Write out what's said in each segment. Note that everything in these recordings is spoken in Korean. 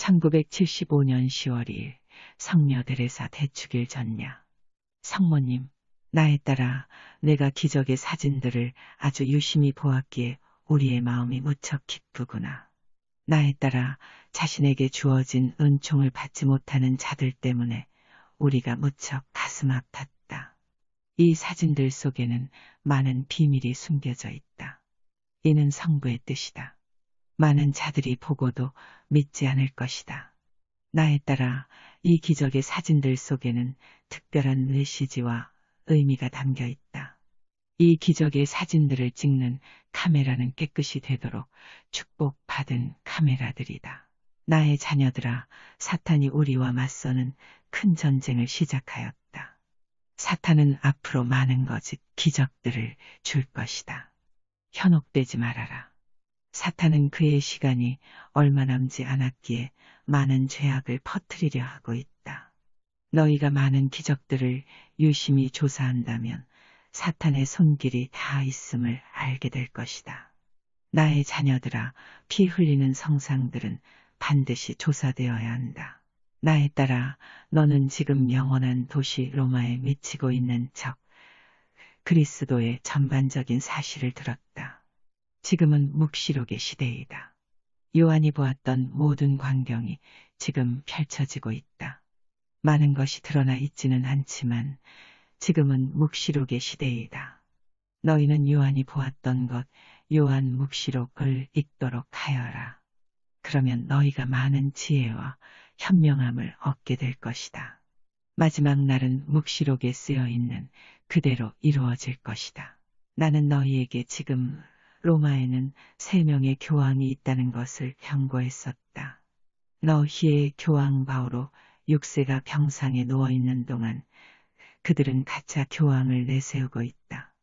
1975년 10월 2일 성녀 데레사 대축일 전야. 성모님, 나에 따라 내가 기적의 사진들을 아주 유심히 보았기에 우리의 마음이 무척 기쁘구나. 나에 따라 자신에게 주어진 은총을 받지 못하는 자들 때문에 우리가 무척 가슴 아팠다. 이 사진들 속에는 많은 비밀이 숨겨져 있다. 이는 성부의 뜻이다. 많은 자들이 보고도 믿지 않을 것이다. 나에 따라 이 기적의 사진들 속에는 특별한 메시지와 의미가 담겨 있다. 이 기적의 사진들을 찍는 카메라는 깨끗이 되도록 축복받은 카메라들이다. 나의 자녀들아, 사탄이 우리와 맞서는 큰 전쟁을 시작하였다. 사탄은 앞으로 많은 거짓 기적들을 줄 것이다. 현혹되지 말아라. 사탄은 그의 시간이 얼마 남지 않았기에 많은 죄악을 퍼뜨리려 하고 있다. 너희가 많은 기적들을 유심히 조사한다면 사탄의 손길이 다 있음을 알게 될 것이다. 나의 자녀들아, 피 흘리는 성상들은 반드시 조사되어야 한다. 나에 따라 너는 지금 영원한 도시 로마에 미치고 있는 적 그리스도의 전반적인 사실을 들었다. 지금은 묵시록의 시대이다. 요한이 보았던 모든 광경이 지금 펼쳐지고 있다. 많은 것이 드러나 있지는 않지만 지금은 묵시록의 시대이다. 너희는 요한이 보았던 것, 요한 묵시록을 읽도록 하여라. 그러면 너희가 많은 지혜와 현명함을 얻게 될 것이다. 마지막 날은 묵시록에 쓰여 있는 그대로 이루어질 것이다. 나는 너희에게 지금 로마에는 3명의 교황이 있다는 것을 경고했었다. 너희의 교황 바오로 6세가 병상에 누워있는 동안 그들은 가짜 교황을 내세우고 있다.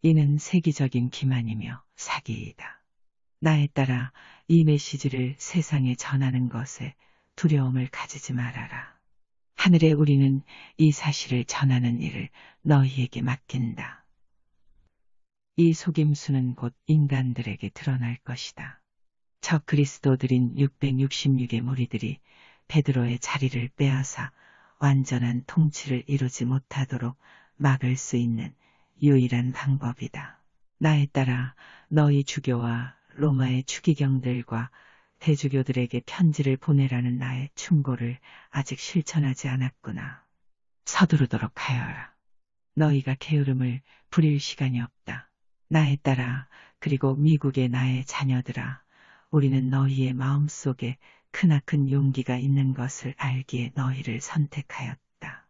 이는 세계적인 기만이며 사기이다. 나에 따라 이 메시지를 세상에 전하는 것에 두려움을 가지지 말아라. 하늘의 우리는 이 사실을 전하는 일을 너희에게 맡긴다. 이 속임수는 곧 인간들에게 드러날 것이다. 적 그리스도들인 666의 무리들이 베드로의 자리를 빼앗아 완전한 통치를 이루지 못하도록 막을 수 있는 유일한 방법이다. 나에 따라 너희 주교와 로마의 추기경들과 대주교들에게 편지를 보내라는 나의 충고를 아직 실천하지 않았구나. 서두르도록 하여라. 너희가 게으름을 부릴 시간이 없다. 나에 따라, 그리고 미국의 나의 자녀들아, 우리는 너희의 마음속에 크나큰 용기가 있는 것을 알기에 너희를 선택하였다.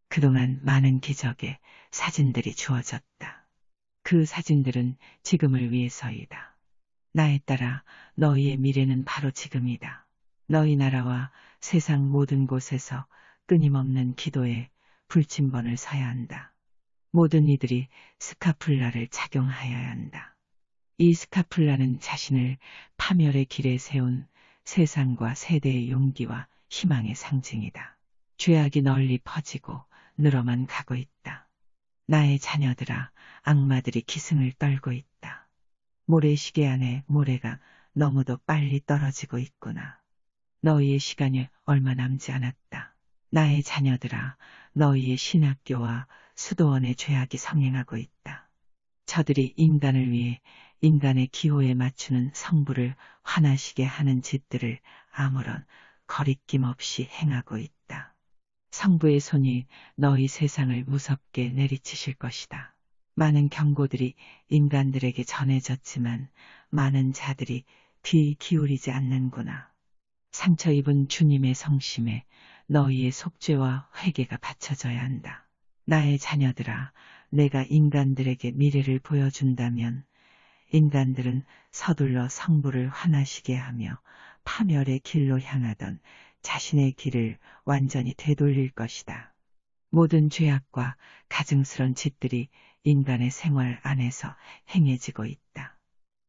그동안 많은 기적의 사진들이 주어졌다. 그 사진들은 지금을 위해서이다. 나에 따라 너희의 미래는 바로 지금이다. 너희 나라와 세상 모든 곳에서 끊임없는 기도에 불침번을 서야 한다. 모든 이들이 스카플라를 착용하여야 한다. 이 스카플라는 자신을 파멸의 길에 세운 세상과 세대의 용기와 희망의 상징이다. 죄악이 널리 퍼지고 늘어만 가고 있다. 나의 자녀들아, 악마들이 기승을 떨고 있다. 모래시계 안에 모래가 너무도 빨리 떨어지고 있구나. 너희의 시간이 얼마 남지 않았다. 나의 자녀들아, 너희의 신학교와 수도원의 죄악이 성행하고 있다. 저들이 인간을 위해 인간의 기호에 맞추는 성부를 화나시게 하는 짓들을 아무런 거리낌 없이 행하고 있다. 성부의 손이 너희 세상을 무섭게 내리치실 것이다. 많은 경고들이 인간들에게 전해졌지만 많은 자들이 귀 기울이지 않는구나. 상처 입은 주님의 성심에 너희의 속죄와 회개가 바쳐져야 한다. 나의 자녀들아, 내가 인간들에게 미래를 보여준다면 인간들은 서둘러 성부를 화나시게 하며 파멸의 길로 향하던 자신의 길을 완전히 되돌릴 것이다. 모든 죄악과 가증스런 짓들이 인간의 생활 안에서 행해지고 있다.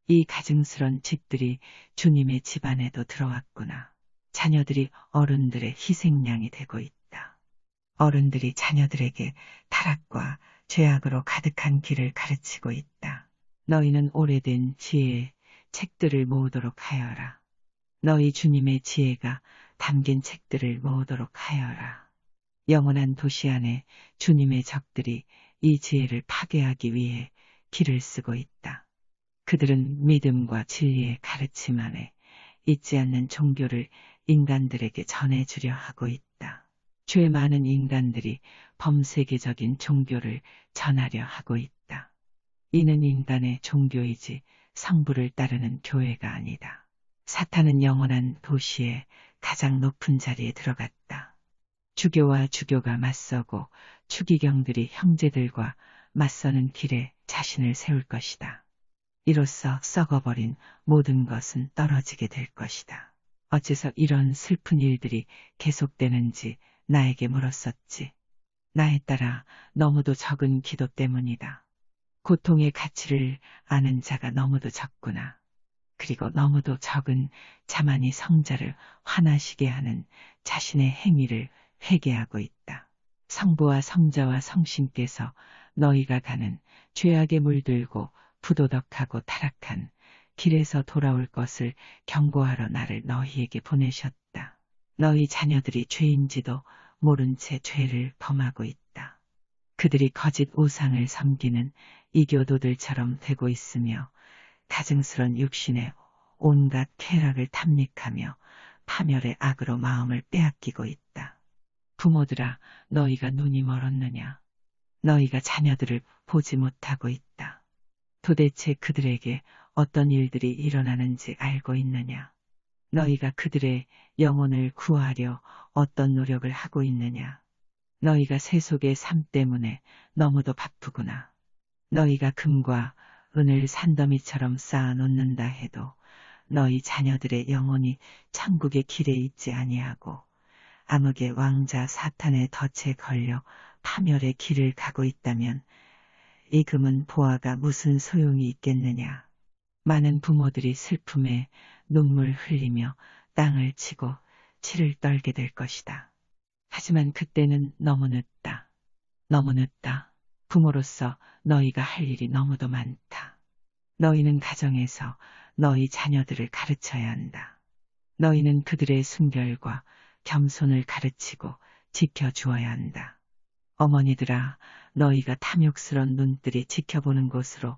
이 가증스런 짓들이 주님의 집안에도 들어왔구나. 자녀들이 어른들의 희생양이 되고 있다. 어른들이 자녀들에게 타락과 죄악으로 가득한 길을 가르치고 있다. 너희는 오래된 지혜의 책들을 모으도록 하여라. 너희 주님의 지혜가 담긴 책들을 모으도록 하여라. 영원한 도시 안에 주님의 적들이 이 지혜를 파괴하기 위해 길을 쓰고 있다. 그들은 믿음과 진리의 가르침 안에 있지 않는 종교를 인간들에게 전해주려 하고 있다. 죄 많은 인간들이 범세계적인 종교를 전하려 하고 있다. 이는 인간의 종교이지 성부를 따르는 교회가 아니다. 사탄은 영원한 도시의 가장 높은 자리에 들어갔다. 주교와 주교가 맞서고 추기경들이 형제들과 맞서는 길에 자신을 세울 것이다. 이로써 썩어버린 모든 것은 떨어지게 될 것이다. 어째서 이런 슬픈 일들이 계속되는지 나에게 물었었지. 나에 따라 너무도 적은 기도 때문이다. 고통의 가치를 아는 자가 너무도 적구나. 그리고 너무도 적은 자만이 성자를 화나시게 하는 자신의 행위를 회개하고 있다. 성부와 성자와 성신께서 너희가 가는 죄악에 물들고 부도덕하고 타락한 길에서 돌아올 것을 경고하러 나를 너희에게 보내셨다. 너희 자녀들이 죄인지도 모른 채 죄를 범하고 있다. 그들이 거짓 우상을 섬기는 이교도들처럼 되고 있으며 가증스런 육신의 온갖 쾌락을 탐닉하며 파멸의 악으로 마음을 빼앗기고 있다. 부모들아, 너희가 눈이 멀었느냐? 너희가 자녀들을 보지 못하고 있다. 도대체 그들에게 어떤 일들이 일어나는지 알고 있느냐? 너희가 그들의 영혼을 구하려 어떤 노력을 하고 있느냐? 너희가 세속의 삶 때문에 너무도 바쁘구나. 너희가 금과 은을 산더미처럼 쌓아 놓는다 해도 너희 자녀들의 영혼이 천국의 길에 있지 아니하고 암흑의 왕자 사탄의 덫에 걸려 파멸의 길을 가고 있다면 이 금은 보아가 무슨 소용이 있겠느냐. 많은 부모들이 슬픔에 눈물 흘리며 땅을 치고 치를 떨게 될 것이다. 하지만 그때는 너무 늦다. 너무 늦다. 부모로서 너희가 할 일이 너무도 많다. 너희는 가정에서 너희 자녀들을 가르쳐야 한다. 너희는 그들의 순결과 겸손을 가르치고 지켜주어야 한다. 어머니들아, 너희가 탐욕스런 눈들이 지켜보는 곳으로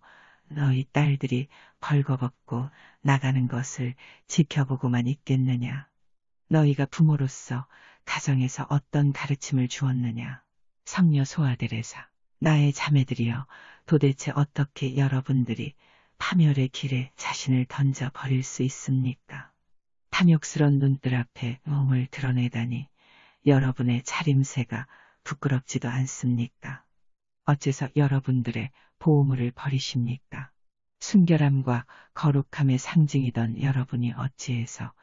너희 딸들이 벌거벗고 나가는 것을 지켜보고만 있겠느냐? 너희가 부모로서 가정에서 어떤 가르침을 주었느냐? 성녀 소아데레사, 나의 자매들이여, 도대체 어떻게 여러분들이 파멸의 길에 자신을 던져 버릴 수 있습니까? 탐욕스런 눈들 앞에 몸을 드러내다니 여러분의 차림새가 부끄럽지도 않습니까? 어째서 여러분들의 보호물을 버리십니까? 순결함과 거룩함의 상징이던 여러분이 어찌해서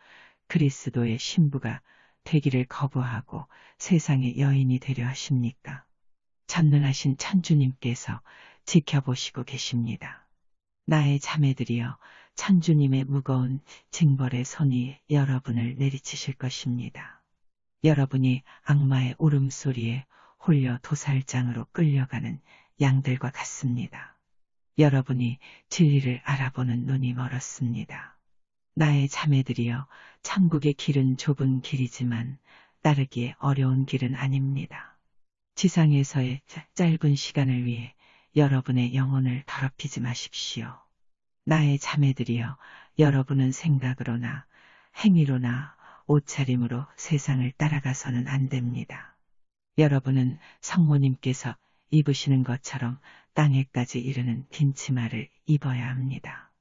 그리스도의 신부가 되기를 거부하고 세상의 여인이 되려 하십니까? 전능하신 천주님께서 지켜보시고 계십니다. 나의 자매들이여, 천주님의 무거운 징벌의 손이 여러분을 내리치실 것입니다. 여러분이 악마의 울음소리에 홀려 도살장으로 끌려가는 양들과 같습니다. 여러분이 진리를 알아보는 눈이 멀었습니다. 나의 자매들이여, 천국의 길은 좁은 길이지만 따르기에 어려운 길은 아닙니다. 지상에서의 짧은 시간을 위해 여러분의 영혼을 더럽히지 마십시오. 나의 자매들이여, 여러분은 생각으로나 행위로나 옷차림으로 세상을 따라가서는 안 됩니다. 여러분은 성모님께서 입으시는 것처럼 땅에까지 이르는 긴 치마를 입어야 합니다.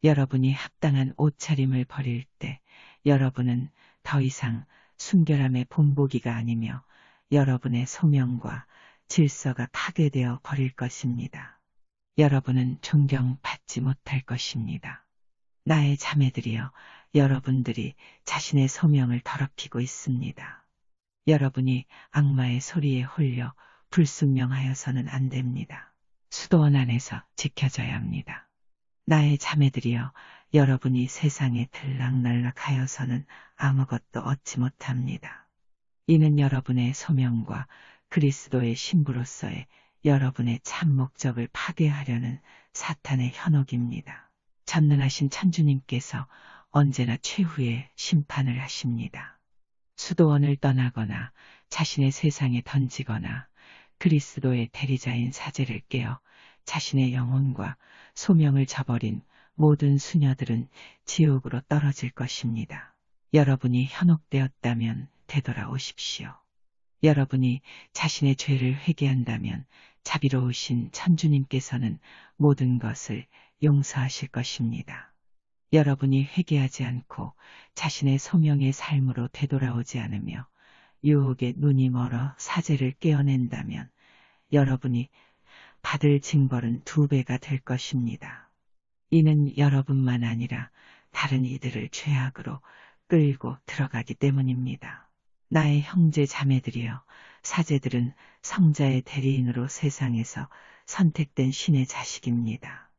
여러분이 합당한 옷차림을 버릴 때 여러분은 더 이상 순결함의 본보기가 아니며 여러분의 소명과 질서가 파괴되어 버릴 것입니다. 여러분은 존경받지 못할 것입니다. 나의 자매들이여, 여러분들이 자신의 소명을 더럽히고 있습니다. 여러분이 악마의 소리에 홀려 불순명하여서는 안 됩니다. 수도원 안에서 지켜져야 합니다. 나의 자매들이여, 여러분이 세상에 들락날락하여서는 아무것도 얻지 못합니다. 이는 여러분의 소명과 그리스도의 신부로서의 여러분의 참 목적을 파괴하려는 사탄의 현혹입니다. 전능하신 천주님께서 언제나 최후의 심판을 하십니다. 수도원을 떠나거나 자신의 세상에 던지거나 그리스도의 대리자인 사제를 깨어 자신의 영혼과 소명을 저버린 모든 수녀들은 지옥으로 떨어질 것입니다. 여러분이 현혹되었다면 되돌아오십시오. 여러분이 자신의 죄를 회개한다면 자비로우신 천주님께서는 모든 것을 용서하실 것입니다. 여러분이 회개하지 않고 자신의 소명의 삶으로 되돌아오지 않으며 유혹에 눈이 멀어 사제를 깨어낸다면 여러분이 받을 징벌은 2배가 될 것입니다. 이는 여러분만 아니라 다른 이들을 죄악으로 끌고 들어가기 때문입니다. 나의 형제 자매들이여, 사제들은 성자의 대리인으로 세상에서 선택된 신의 자식입니다.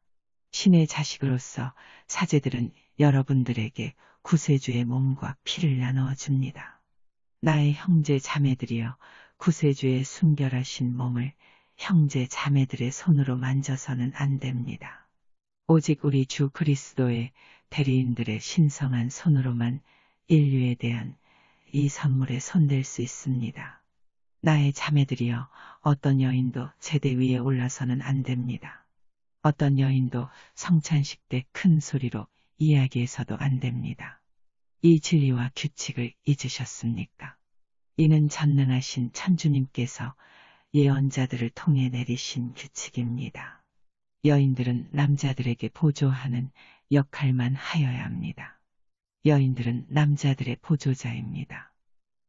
신의 자식으로서 사제들은 여러분들에게 구세주의 몸과 피를 나누어 줍니다. 나의 형제 자매들이여, 구세주의 순결하신 몸을 형제 자매들의 손으로 만져서는 안 됩니다. 오직 우리 주 그리스도의 대리인들의 신성한 손으로만 인류에 대한 이 선물에 손댈 수 있습니다. 나의 자매들이여, 어떤 여인도 제대 위에 올라서는 안 됩니다. 어떤 여인도 성찬식 때 큰 소리로 이야기해서도 안 됩니다. 이 진리와 규칙을 잊으셨습니까? 이는 전능하신 천주님께서 예언자들을 통해 내리신 규칙입니다. 여인들은 남자들에게 보조하는 역할만 하여야 합니다. 여인들은 남자들의 보조자입니다.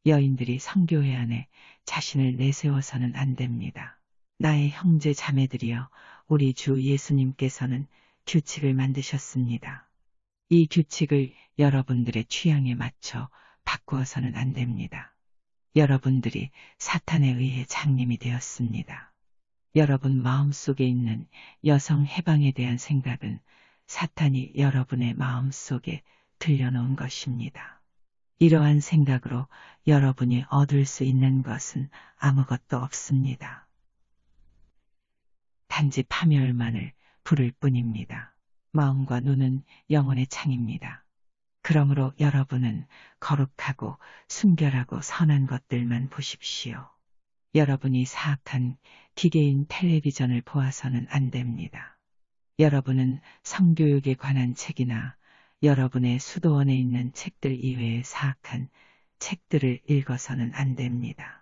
여인들이 성교회 안에 자신을 내세워서는 안 됩니다. 나의 형제 자매들이여, 우리 주 예수님께서는 규칙을 만드셨습니다. 이 규칙을 여러분들의 취향에 맞춰 바꾸어서는 안 됩니다. 여러분들이 사탄에 의해 장님이 되었습니다. 여러분 마음속에 있는 여성 해방에 대한 생각은 사탄이 여러분의 마음속에 들여놓은 것입니다. 이러한 생각으로 여러분이 얻을 수 있는 것은 아무것도 없습니다. 단지 파멸만을 부를 뿐입니다. 마음과 눈은 영혼의 창입니다. 그러므로 여러분은 거룩하고 순결하고 선한 것들만 보십시오. 여러분이 사악한 기계인 텔레비전을 보아서는 안 됩니다. 여러분은 성교육에 관한 책이나 여러분의 수도원에 있는 책들 이외의 사악한 책들을 읽어서는 안 됩니다.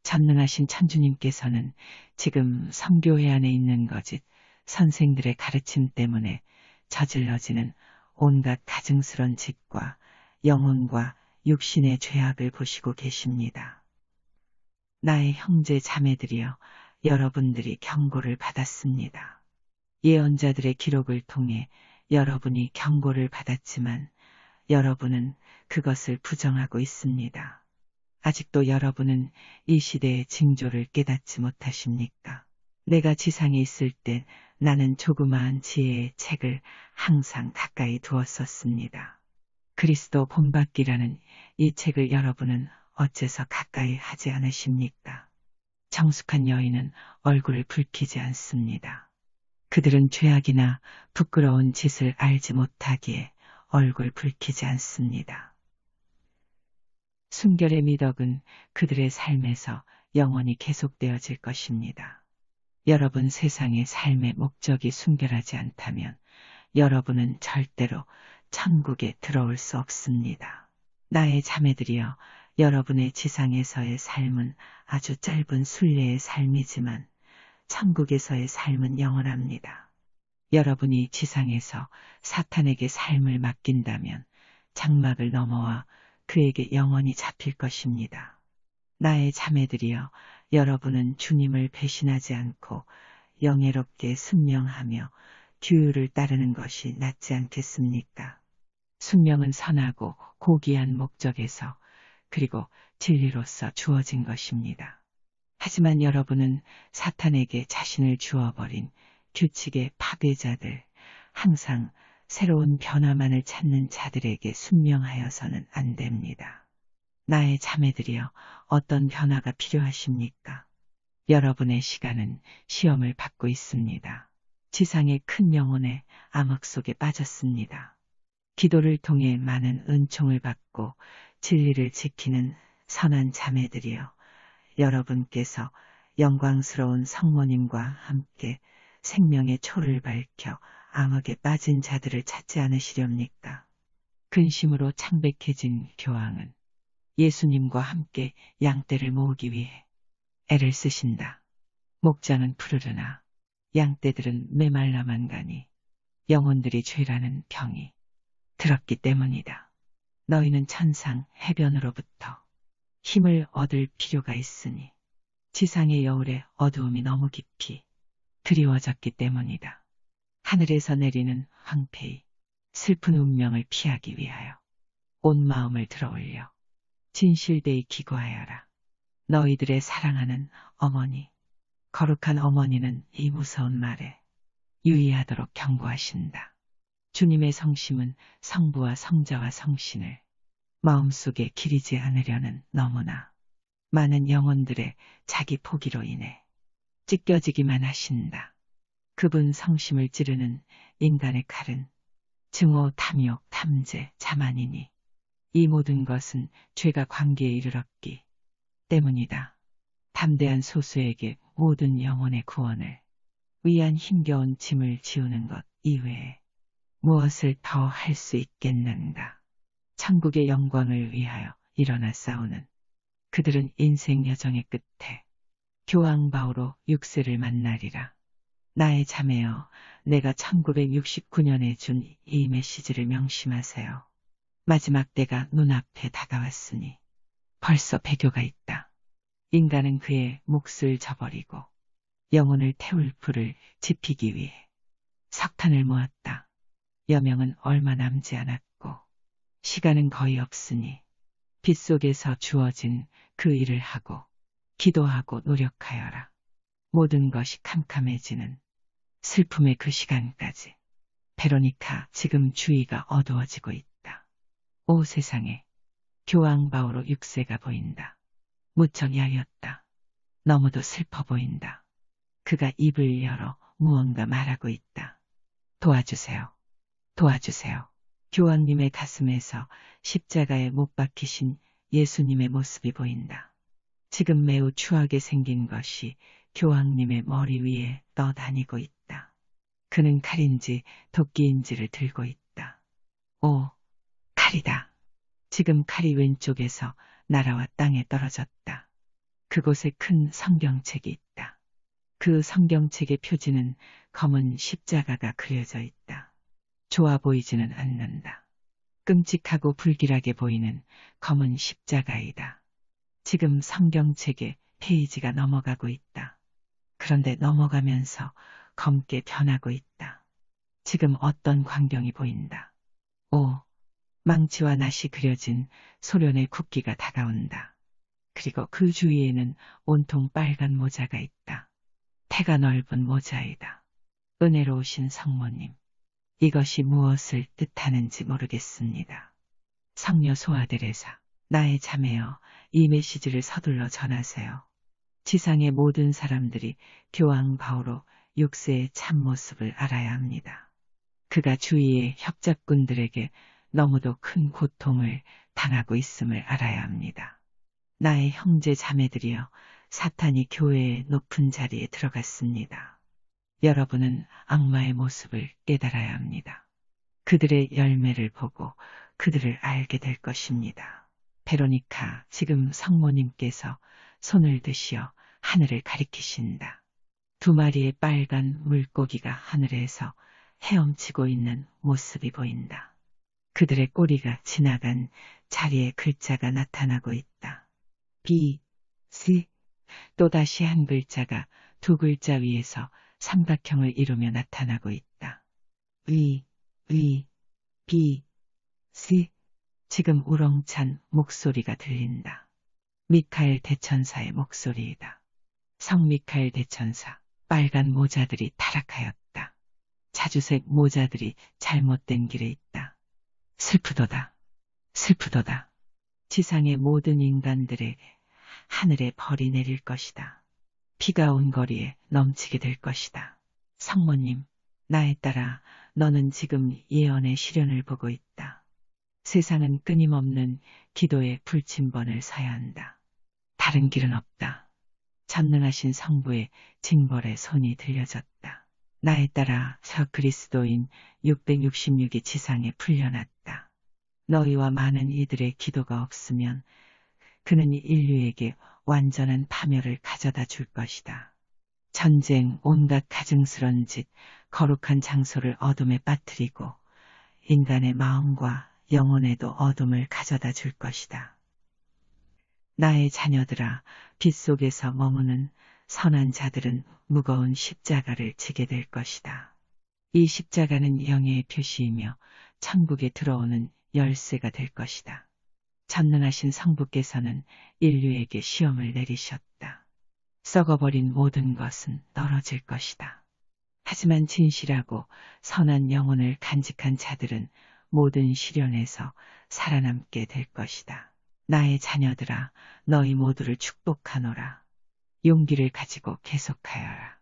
전능하신 천주님께서는 지금 성교회 안에 있는 거짓 선생들의 가르침 때문에 저질러지는 온갖 가증스런 짓과 영혼과 육신의 죄악을 보시고 계십니다. 나의 형제 자매들이여, 여러분들이 경고를 받았습니다. 예언자들의 기록을 통해 여러분이 경고를 받았지만 여러분은 그것을 부정하고 있습니다. 아직도 여러분은 이 시대의 징조를 깨닫지 못하십니까? 내가 지상에 있을 때 나는 조그마한 지혜의 책을 항상 가까이 두었었습니다. 그리스도 본받기라는 이 책을 여러분은 어째서 가까이 하지 않으십니까? 정숙한 여인은 얼굴을 붉히지 않습니다. 그들은 죄악이나 부끄러운 짓을 알지 못하기에 얼굴 붉히지 않습니다. 순결의 미덕은 그들의 삶에서 영원히 계속되어질 것입니다. 여러분 세상의 삶의 목적이 순결하지 않다면 여러분은 절대로 천국에 들어올 수 없습니다. 나의 자매들이여, 여러분의 지상에서의 삶은 아주 짧은 순례의 삶이지만 천국에서의 삶은 영원합니다. 여러분이 지상에서 사탄에게 삶을 맡긴다면 장막을 넘어와 그에게 영원히 잡힐 것입니다. 나의 자매들이여, 여러분은 주님을 배신하지 않고 영예롭게 순명하며 규율을 따르는 것이 낫지 않겠습니까? 순명은 선하고 고귀한 목적에서 그리고 진리로서 주어진 것입니다. 하지만 여러분은 사탄에게 자신을 주어버린 규칙의 파괴자들, 항상 새로운 변화만을 찾는 자들에게 순명하여서는 안 됩니다. 나의 자매들이여, 어떤 변화가 필요하십니까? 여러분의 시간은 시험을 받고 있습니다. 지상의 큰 영혼의 암흑 속에 빠졌습니다. 기도를 통해 많은 은총을 받고 진리를 지키는 선한 자매들이여, 여러분께서 영광스러운 성모님과 함께 생명의 초를 밝혀 암흑에 빠진 자들을 찾지 않으시렵니까? 근심으로 창백해진 교황은 예수님과 함께 양떼를 모으기 위해 애를 쓰신다. 목장은 푸르르나 양떼들은 메말라만 가니 영혼들이 죄라는 병이 들었기 때문이다. 너희는 천상 해변으로부터 힘을 얻을 필요가 있으니 지상의 여울의 어두움이 너무 깊이 드리워졌기 때문이다. 하늘에서 내리는 황폐히 슬픈 운명을 피하기 위하여 온 마음을 들어올려 진실되이 기거하여라. 너희들의 사랑하는 어머니, 거룩한 어머니는 이 무서운 말에 유의하도록 경고하신다. 주님의 성심은 성부와 성자와 성신을 마음속에 기리지 않으려는 너무나 많은 영혼들의 자기 포기로 인해 찢겨지기만 하신다. 그분 성심을 찌르는 인간의 칼은 증오, 탐욕, 탐재, 자만이니 이 모든 것은 죄가 관계에 이르렀기 때문이다. 담대한 소수에게 모든 영혼의 구원을 위한 힘겨운 짐을 지우는 것 이외에 무엇을 더 할 수 있겠는가. 천국의 영광을 위하여 일어나 싸우는 그들은 인생 여정의 끝에 교황 바오로 6세를 만나리라. 나의 자매여, 내가 1969년에 준 이 메시지를 명심하세요. 마지막 때가 눈앞에 다가왔으니 벌써 배교가 있다. 인간은 그의 몫을 저버리고 영혼을 태울 불을 지피기 위해 석탄을 모았다. 여명은 얼마 남지 않았고 시간은 거의 없으니 빗속에서 주어진 그 일을 하고 기도하고 노력하여라. 모든 것이 캄캄해지는 슬픔의 그 시간까지. 베로니카, 지금 주위가 어두워지고 있다. 오 세상에, 교황 바오로 6세가 보인다. 무척 야였다. 너무도 슬퍼 보인다. 그가 입을 열어 무언가 말하고 있다. 도와주세요. 도와주세요. 교황님의 가슴에서 십자가에 못 박히신 예수님의 모습이 보인다. 지금 매우 추하게 생긴 것이 교황님의 머리 위에 떠다니고 있다. 그는 칼인지 도끼인지를 들고 있다. 오, 칼이다. 지금 칼이 왼쪽에서 날아와 땅에 떨어졌다. 그곳에 큰 성경책이 있다. 그 성경책의 표지는 검은 십자가가 그려져 있다. 좋아 보이지는 않는다. 끔찍하고 불길하게 보이는 검은 십자가이다. 지금 성경책의 페이지가 넘어가고 있다. 그런데 넘어가면서 검게 변하고 있다. 지금 어떤 광경이 보인다. 오, 망치와 낫이 그려진 소련의 국기가 다가온다. 그리고 그 주위에는 온통 빨간 모자가 있다. 태가 넓은 모자이다. 은혜로우신 성모님, 이것이 무엇을 뜻하는지 모르겠습니다. 성녀 소아데레사, 나의 자매여, 이 메시지를 서둘러 전하세요. 지상의 모든 사람들이 교황 바오로 6세의 참모습을 알아야 합니다. 그가 주위의 협작꾼들에게 너무도 큰 고통을 당하고 있음을 알아야 합니다. 나의 형제 자매들이여, 사탄이 교회의 높은 자리에 들어갔습니다. 여러분은 악마의 모습을 깨달아야 합니다. 그들의 열매를 보고 그들을 알게 될 것입니다. 베로니카, 지금 성모님께서 손을 드시어 하늘을 가리키신다. 2마리의 빨간 물고기가 하늘에서 헤엄치고 있는 모습이 보인다. 그들의 꼬리가 지나간 자리에 글자가 나타나고 있다. B, C, 또다시 한 글자가 2글자 위에서 삼각형을 이루며 나타나고 있다. B, C. 지금 우렁찬 목소리가 들린다. 미카엘 대천사의 목소리이다. 성 미카엘 대천사, 빨간 모자들이 타락하였다. 자주색 모자들이 잘못된 길에 있다. 슬프도다. 슬프도다. 지상의 모든 인간들에게 하늘에 벌이 내릴 것이다. 비가 온 거리에 넘치게 될 것이다. 성모님, 나에 따라 너는 지금 예언의 실현을 보고 있다. 세상은 끊임없는 기도의 불침번을 서야 한다. 다른 길은 없다. 전능하신 성부의 징벌의 손이 들려졌다. 나에 따라 저 그리스도인 666이 지상에 풀려났다. 너희와 많은 이들의 기도가 없으면 그는 인류에게 완전한 파멸을 가져다 줄 것이다. 전쟁, 온갖 가증스런 짓, 거룩한 장소를 어둠에 빠뜨리고 인간의 마음과 영혼에도 어둠을 가져다 줄 것이다. 나의 자녀들아, 빛 속에서 머무는 선한 자들은 무거운 십자가를 지게 될 것이다. 이 십자가는 영예의 표시이며 천국에 들어오는 열쇠가 될 것이다. 전능하신 성부께서는 인류에게 시험을 내리셨다. 썩어버린 모든 것은 떨어질 것이다. 하지만 진실하고 선한 영혼을 간직한 자들은 모든 시련에서 살아남게 될 것이다. 나의 자녀들아, 너희 모두를 축복하노라. 용기를 가지고 계속하여라.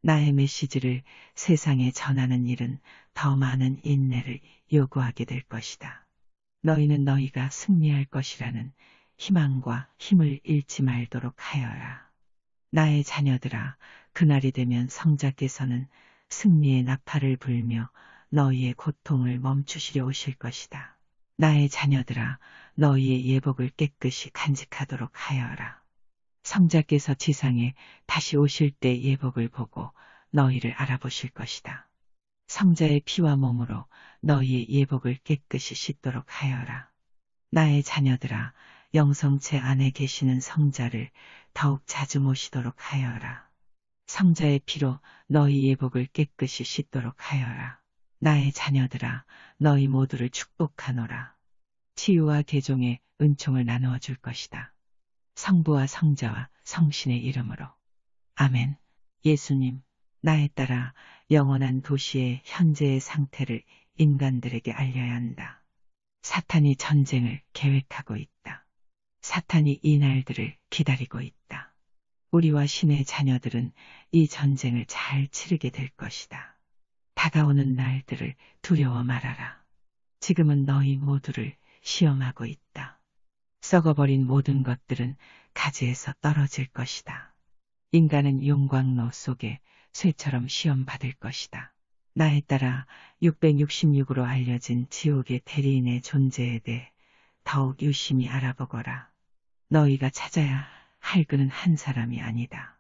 나의 메시지를 세상에 전하는 일은 더 많은 인내를 요구하게 될 것이다. 너희는 너희가 승리할 것이라는 희망과 힘을 잃지 말도록 하여라. 나의 자녀들아, 그날이 되면 성자께서는 승리의 나팔을 불며 너희의 고통을 멈추시려 오실 것이다. 나의 자녀들아, 너희의 예복을 깨끗이 간직하도록 하여라. 성자께서 지상에 다시 오실 때 예복을 보고 너희를 알아보실 것이다. 성자의 피와 몸으로 너희의 예복을 깨끗이 씻도록 하여라. 나의 자녀들아, 영성체 안에 계시는 성자를 더욱 자주 모시도록 하여라. 성자의 피로 너희 예복을 깨끗이 씻도록 하여라. 나의 자녀들아, 너희 모두를 축복하노라. 치유와 개종의 은총을 나누어 줄 것이다. 성부와 성자와 성신의 이름으로. 아멘. 예수님, 나에 따라 영원한 도시의 현재의 상태를 인간들에게 알려야 한다. 사탄이 전쟁을 계획하고 있다. 사탄이 이 날들을 기다리고 있다. 우리와 신의 자녀들은 이 전쟁을 잘 치르게 될 것이다. 다가오는 날들을 두려워 말아라. 지금은 너희 모두를 시험하고 있다. 썩어버린 모든 것들은 가지에서 떨어질 것이다. 인간은 용광로 속에 쇠처럼 시험받을 것이다. 나에 따라 666으로 알려진 지옥의 대리인의 존재에 대해 더욱 유심히 알아보거라. 너희가 찾아야 할 그는 한 사람이 아니다.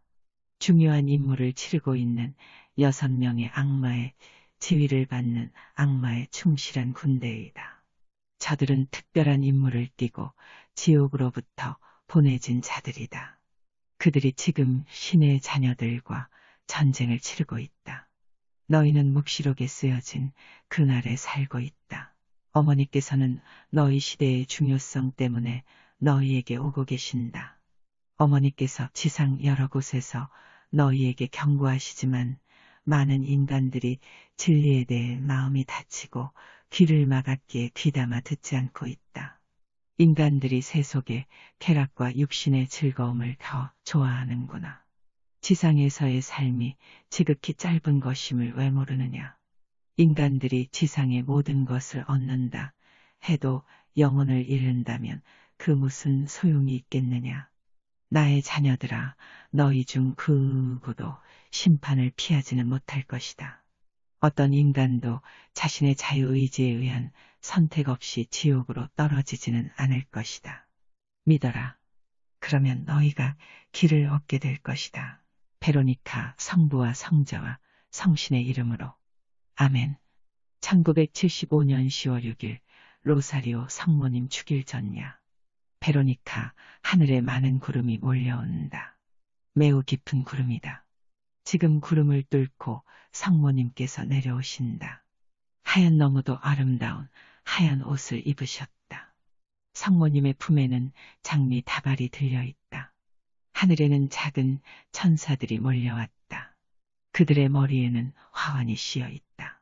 중요한 임무를 치르고 있는 6명의 악마의 지휘를 받는 악마의 충실한 군대이다. 저들은 특별한 임무를 띠고 지옥으로부터 보내진 자들이다. 그들이 지금 신의 자녀들과 전쟁을 치르고 있다. 너희는 묵시록에 쓰여진 그날에 살고 있다. 어머니께서는 너희 시대의 중요성 때문에 너희에게 오고 계신다. 어머니께서 지상 여러 곳에서 너희에게 경고하시지만 많은 인간들이 진리에 대해 마음이 닫히고 귀를 막았기에 귀담아 듣지 않고 있다. 인간들이 세속의 쾌락과 육신의 즐거움을 더 좋아하는구나. 지상에서의 삶이 지극히 짧은 것임을 왜 모르느냐. 인간들이 지상의 모든 것을 얻는다 해도 영혼을 잃는다면 그 무슨 소용이 있겠느냐. 나의 자녀들아, 너희 중 그 누구도 심판을 피하지는 못할 것이다. 어떤 인간도 자신의 자유의지에 의한 선택 없이 지옥으로 떨어지지는 않을 것이다. 믿어라. 그러면 너희가 길을 얻게 될 것이다. 베로니카 성부와 성자와 성신의 이름으로. 아멘. 1975년 10월 6일 로사리오 성모님 죽일 전야. 베로니카, 하늘에 많은 구름이 몰려온다. 매우 깊은 구름이다. 지금 구름을 뚫고 성모님께서 내려오신다. 하얀 너무도 아름다운 하얀 옷을 입으셨다. 성모님의 품에는 장미 다발이 들려있다. 하늘에는 작은 천사들이 몰려왔다. 그들의 머리에는 화환이 씌어있다.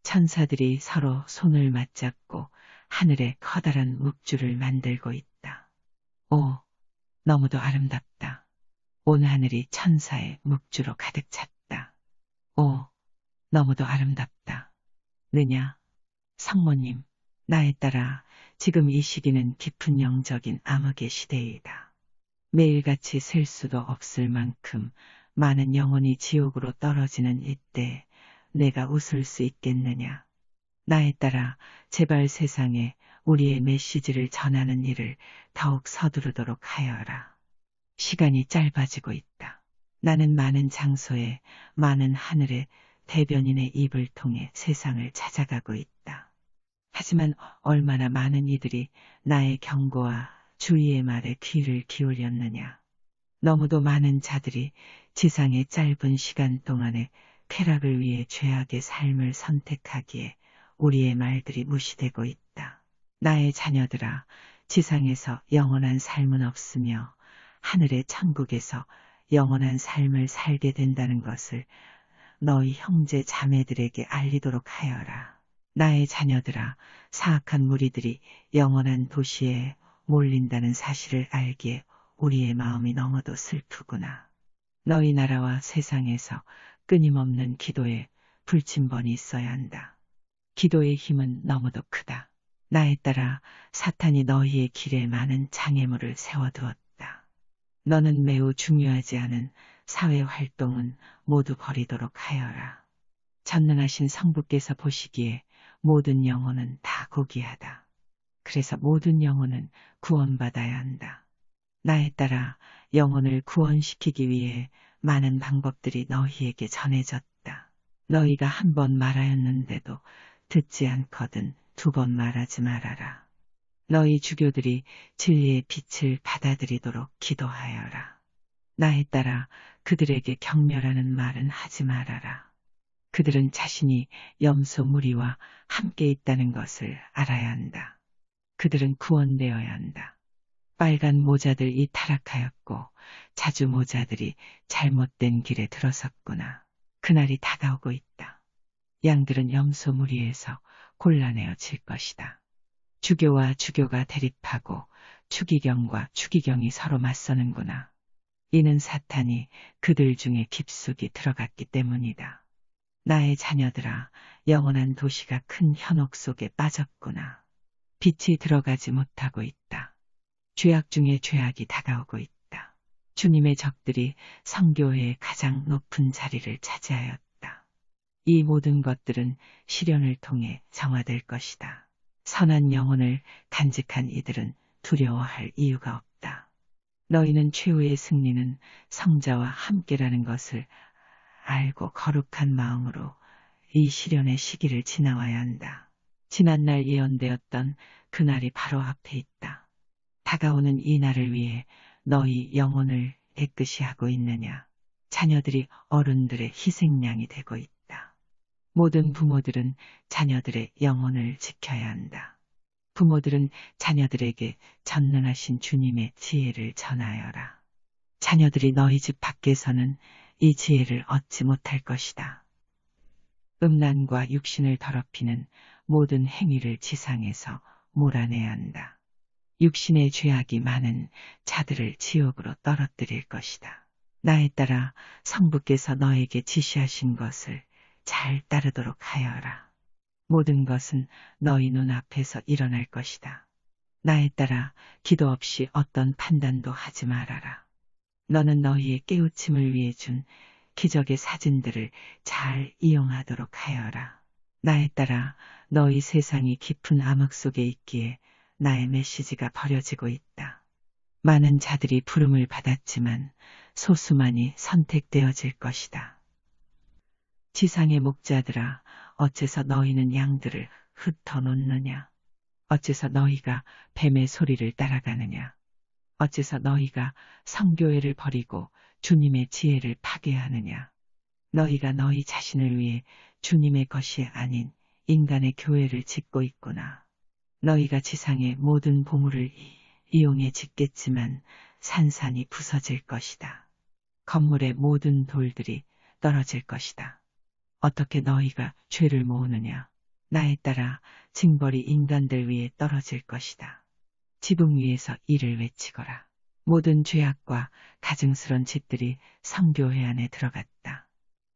천사들이 서로 손을 맞잡고 하늘에 커다란 묵주를 만들고 있다. 오, 너무도 아름답다. 온 하늘이 천사의 묵주로 가득 찼다. 오, 너무도 아름답다. 느냐? 성모님, 나에 따라 지금 이 시기는 깊은 영적인 암흑의 시대이다. 매일같이 셀 수도 없을 만큼 많은 영혼이 지옥으로 떨어지는 이때 내가 웃을 수 있겠느냐? 나에 따라 제발 세상에 우리의 메시지를 전하는 일을 더욱 서두르도록 하여라. 시간이 짧아지고 있다. 나는 많은 장소에, 많은 하늘에 대변인의 입을 통해 세상을 찾아가고 있다. 하지만 얼마나 많은 이들이 나의 경고와 주의의 말에 귀를 기울였느냐. 너무도 많은 자들이 지상의 짧은 시간 동안에 쾌락을 위해 죄악의 삶을 선택하기에 우리의 말들이 무시되고 있다. 나의 자녀들아, 지상에서 영원한 삶은 없으며 하늘의 천국에서 영원한 삶을 살게 된다는 것을 너희 형제 자매들에게 알리도록 하여라. 나의 자녀들아, 사악한 무리들이 영원한 도시에 몰린다는 사실을 알기에 우리의 마음이 너무도 슬프구나. 너희 나라와 세상에서 끊임없는 기도에 불침번이 있어야 한다. 기도의 힘은 너무도 크다. 나에 따라 사탄이 너희의 길에 많은 장애물을 세워두었다. 너는 매우 중요하지 않은 사회 활동은 모두 버리도록 하여라. 전능하신 성부께서 보시기에 모든 영혼은 다 고귀하다. 그래서 모든 영혼은 구원받아야 한다. 나에 따라 영혼을 구원시키기 위해 많은 방법들이 너희에게 전해졌다. 너희가 한 번 말하였는데도 듣지 않거든 두 번 말하지 말아라. 너희 주교들이 진리의 빛을 받아들이도록 기도하여라. 나에 따라 그들에게 경멸하는 말은 하지 말아라. 그들은 자신이 염소 무리와 함께 있다는 것을 알아야 한다. 그들은 구원되어야 한다. 빨간 모자들이 타락하였고 자주 모자들이 잘못된 길에 들어섰구나. 그날이 다가오고 있다. 양들은 염소 무리에서 곤란해질 것이다. 주교와 주교가 대립하고 추기경과 추기경이 서로 맞서는구나. 이는 사탄이 그들 중에 깊숙이 들어갔기 때문이다. 나의 자녀들아, 영원한 도시가 큰 현혹 속에 빠졌구나. 빛이 들어가지 못하고 있다. 죄악 중에 죄악이 다가오고 있다. 주님의 적들이 성교회의 가장 높은 자리를 차지하였다. 이 모든 것들은 시련을 통해 정화될 것이다. 선한 영혼을 간직한 이들은 두려워할 이유가 없다. 너희는 최후의 승리는 성자와 함께라는 것을 알고 거룩한 마음으로 이 시련의 시기를 지나와야 한다. 지난날 예언되었던 그날이 바로 앞에 있다. 다가오는 이 날을 위해 너희 영혼을 깨끗이 하고 있느냐? 자녀들이 어른들의 희생양이 되고 있다. 모든 부모들은 자녀들의 영혼을 지켜야 한다. 부모들은 자녀들에게 전능하신 주님의 지혜를 전하여라. 자녀들이 너희 집 밖에서는 이 지혜를 얻지 못할 것이다. 음란과 육신을 더럽히는 모든 행위를 지상에서 몰아내야 한다. 육신의 죄악이 많은 자들을 지옥으로 떨어뜨릴 것이다. 나에 따라 성부께서 너에게 지시하신 것을 잘 따르도록 하여라. 모든 것은 너희 눈앞에서 일어날 것이다. 나에 따라 기도 없이 어떤 판단도 하지 말아라. 너는 너희의 깨우침을 위해 준 기적의 사진들을 잘 이용하도록 하여라. 나에 따라 너희 세상이 깊은 암흑 속에 있기에 나의 메시지가 버려지고 있다. 많은 자들이 부름을 받았지만 소수만이 선택되어질 것이다. 지상의 목자들아, 어째서 너희는 양들을 흩어놓느냐? 어째서 너희가 뱀의 소리를 따라가느냐? 어째서 너희가 성교회를 버리고 주님의 지혜를 파괴하느냐? 너희가 너희 자신을 위해 주님의 것이 아닌 인간의 교회를 짓고 있구나. 너희가 지상의 모든 보물을 이용해 짓겠지만 산산이 부서질 것이다. 건물의 모든 돌들이 떨어질 것이다. 어떻게 너희가 죄를 모으느냐? 나에 따라 징벌이 인간들 위에 떨어질 것이다. 지붕 위에서 이를 외치거라. 모든 죄악과 가증스런 짓들이 성교회 안에 들어갔다.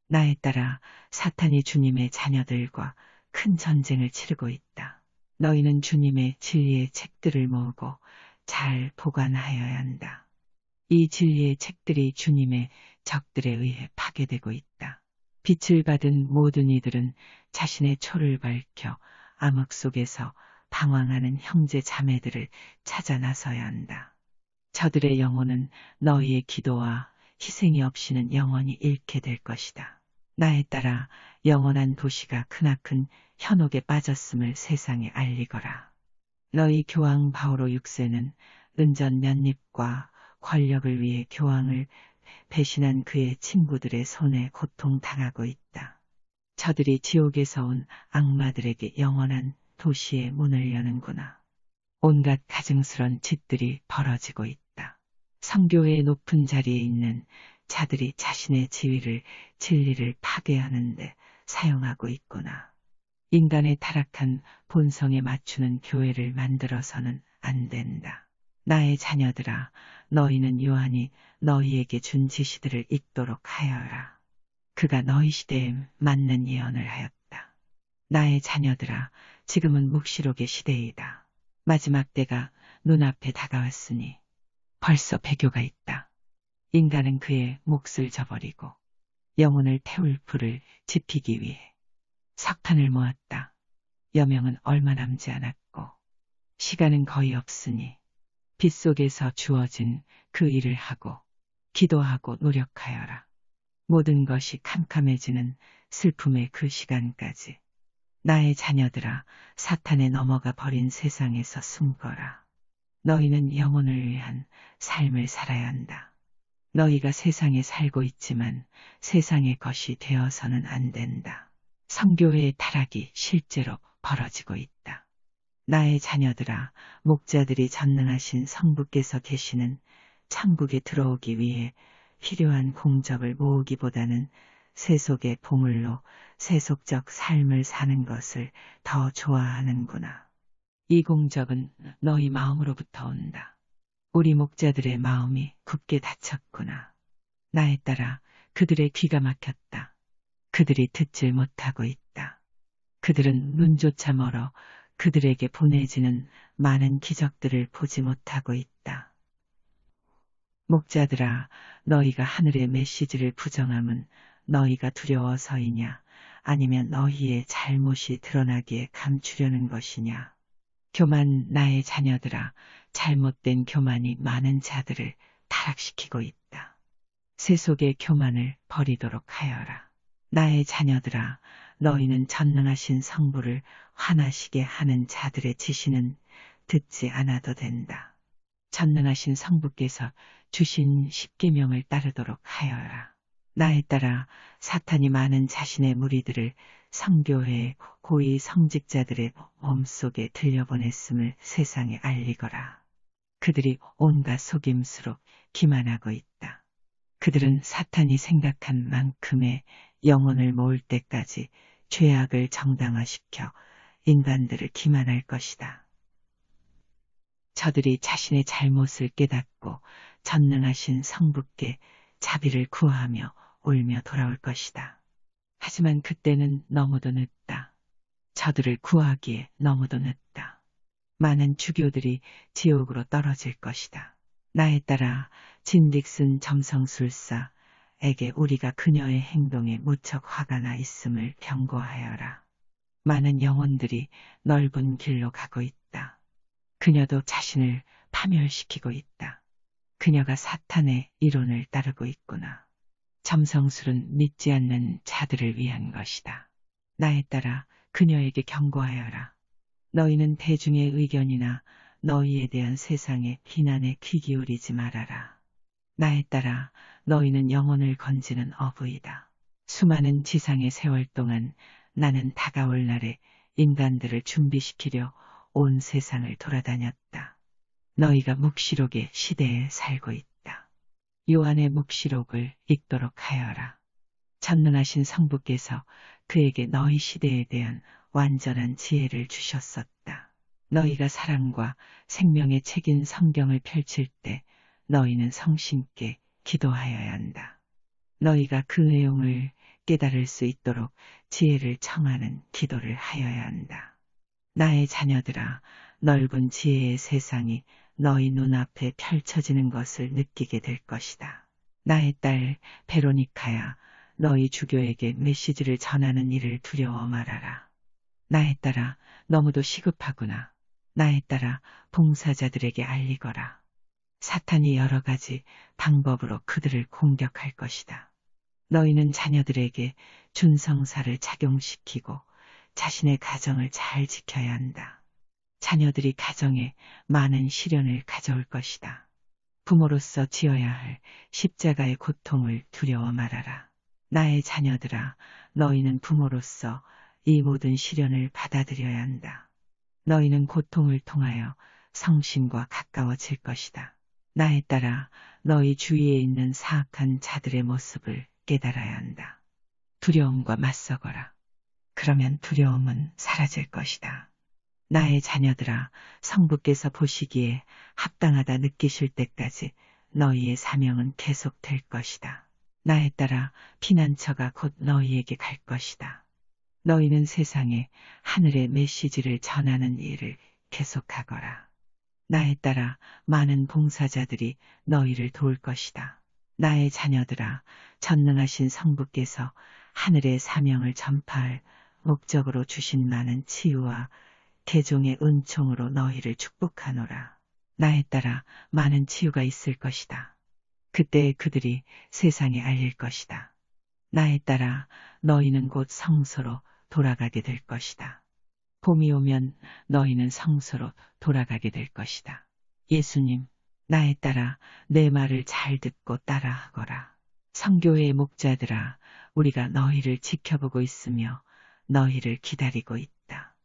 나에 따라 사탄이 주님의 자녀들과 큰 전쟁을 치르고 있다. 너희는 주님의 진리의 책들을 모으고 잘 보관하여야 한다. 이 진리의 책들이 주님의 적들에 의해 파괴되고 있다. 빛을 받은 모든 이들은 자신의 초를 밝혀 암흑 속에서 방황하는 형제 자매들을 찾아 나서야 한다. 저들의 영혼은 너희의 기도와 희생이 없이는 영원히 잃게 될 것이다. 나에 따라 영원한 도시가 크나큰 현혹에 빠졌음을 세상에 알리거라. 너희 교황 바오로 6세는 은전 면립과 권력을 위해 교황을 배신한 그의 친구들의 손에 고통당하고 있다. 저들이 지옥에서 온 악마들에게 영원한 도시의 문을 여는구나. 온갖 가증스런 짓들이 벌어지고 있다. 성교회의 높은 자리에 있는 자들이 자신의 지위를 진리를 파괴하는데 사용하고 있구나. 인간의 타락한 본성에 맞추는 교회를 만들어서는 안 된다. 나의 자녀들아, 너희는 요한이 너희에게 준 지시들을 읽도록 하여라. 그가 너희 시대에 맞는 예언을 하였다. 나의 자녀들아, 지금은 묵시록의 시대이다. 마지막 때가 눈앞에 다가왔으니 벌써 배교가 있다. 인간은 그의 몫을 저버리고 영혼을 태울 불을 지피기 위해 석탄을 모았다. 여명은 얼마 남지 않았고 시간은 거의 없으니 빛 속에서 주어진 그 일을 하고 기도하고 노력하여라. 모든 것이 캄캄해지는 슬픔의 그 시간까지 나의 자녀들아, 사탄에 넘어가 버린 세상에서 숨거라. 너희는 영혼을 위한 삶을 살아야 한다. 너희가 세상에 살고 있지만 세상의 것이 되어서는 안 된다. 성교회의 타락이 실제로 벌어지고 있다. 나의 자녀들아, 목자들이 전능하신 성부께서 계시는 천국에 들어오기 위해 필요한 공적을 모으기보다는 세속의 보물로 세속적 삶을 사는 것을 더 좋아하는구나. 이 공적은 너희 마음으로부터 온다. 우리 목자들의 마음이 굳게 닫혔구나. 나에 따라 그들의 귀가 막혔다. 그들이 듣질 못하고 있다. 그들은 눈조차 멀어 그들에게 보내지는 많은 기적들을 보지 못하고 있다. 목자들아, 너희가 하늘의 메시지를 부정함은 너희가 두려워서이냐, 아니면 너희의 잘못이 드러나기에 감추려는 것이냐. 교만 나의 자녀들아, 잘못된 교만이 많은 자들을 타락시키고 있다. 세속의 교만을 버리도록 하여라. 나의 자녀들아, 너희는 전능하신 성부를 화나시게 하는 자들의 지시는 듣지 않아도 된다. 전능하신 성부께서 주신 십계명을 따르도록 하여라. 나에 따라 사탄이 많은 자신의 무리들을 성교회 고위 성직자들의 몸속에 들여보냈음을 세상에 알리거라. 그들이 온갖 속임수로 기만하고 있다. 그들은 사탄이 생각한 만큼의 영혼을 모을 때까지 죄악을 정당화시켜 인간들을 기만할 것이다. 저들이 자신의 잘못을 깨닫고 전능하신 성부께 자비를 구하며 울며 돌아올 것이다. 하지만 그때는 너무도 늦다. 저들을 구하기에 너무도 늦다. 많은 주교들이 지옥으로 떨어질 것이다. 나에 따라 진 딕슨 점성술사에게 우리가 그녀의 행동에 무척 화가 나 있음을 경고하여라. 많은 영혼들이 넓은 길로 가고 있다. 그녀도 자신을 파멸시키고 있다. 그녀가 사탄의 이론을 따르고 있구나. 점성술은 믿지 않는 자들을 위한 것이다. 나에 따라 그녀에게 경고하여라. 너희는 대중의 의견이나 너희에 대한 세상의 비난에 귀 기울이지 말아라. 나에 따라 너희는 영혼을 건지는 어부이다. 수많은 지상의 세월 동안 나는 다가올 날에 인간들을 준비시키려 온 세상을 돌아다녔다. 너희가 묵시록의 시대에 살고 있다. 요한의 묵시록을 읽도록 하여라. 전능하신 성부께서 그에게 너희 시대에 대한 완전한 지혜를 주셨었다. 너희가 사랑과 생명의 책인 성경을 펼칠 때 너희는 성신께 기도하여야 한다. 너희가 그 내용을 깨달을 수 있도록 지혜를 청하는 기도를 하여야 한다. 나의 자녀들아, 넓은 지혜의 세상이 너희 눈앞에 펼쳐지는 것을 느끼게 될 것이다. 나의 딸 베로니카야, 너희 주교에게 메시지를 전하는 일을 두려워 말아라. 나의 딸아, 너무도 시급하구나. 나의 딸아, 봉사자들에게 알리거라. 사탄이 여러 가지 방법으로 그들을 공격할 것이다. 너희는 자녀들에게 준성사를 작용시키고 자신의 가정을 잘 지켜야 한다. 자녀들이 가정에 많은 시련을 가져올 것이다. 부모로서 지어야 할 십자가의 고통을 두려워 말아라. 나의 자녀들아, 너희는 부모로서 이 모든 시련을 받아들여야 한다. 너희는 고통을 통하여 성신과 가까워질 것이다. 나의 딸아, 너희 주위에 있는 사악한 자들의 모습을 깨달아야 한다. 두려움과 맞서거라. 그러면 두려움은 사라질 것이다. 나의 자녀들아, 성부께서 보시기에 합당하다 느끼실 때까지 너희의 사명은 계속될 것이다. 나의 딸아, 피난처가 곧 너희에게 갈 것이다. 너희는 세상에 하늘의 메시지를 전하는 일을 계속하거라. 나의 딸아, 많은 봉사자들이 너희를 도울 것이다. 나의 자녀들아, 전능하신 성부께서 하늘의 사명을 전파할 목적으로 주신 많은 치유와 개종의 은총으로 너희를 축복하노라. 나의 딸아, 많은 치유가 있을 것이다. 그때 그들이 세상에 알릴 것이다. 나의 딸아, 너희는 곧 성소로 돌아가게 될 것이다. 봄이 오면 너희는 성소로 돌아가게 될 것이다. 예수님, 나의 딸아, 내 말을 잘 듣고 따라하거라. 성교회의 목자들아, 우리가 너희를 지켜보고 있으며 너희를 기다리고 있다.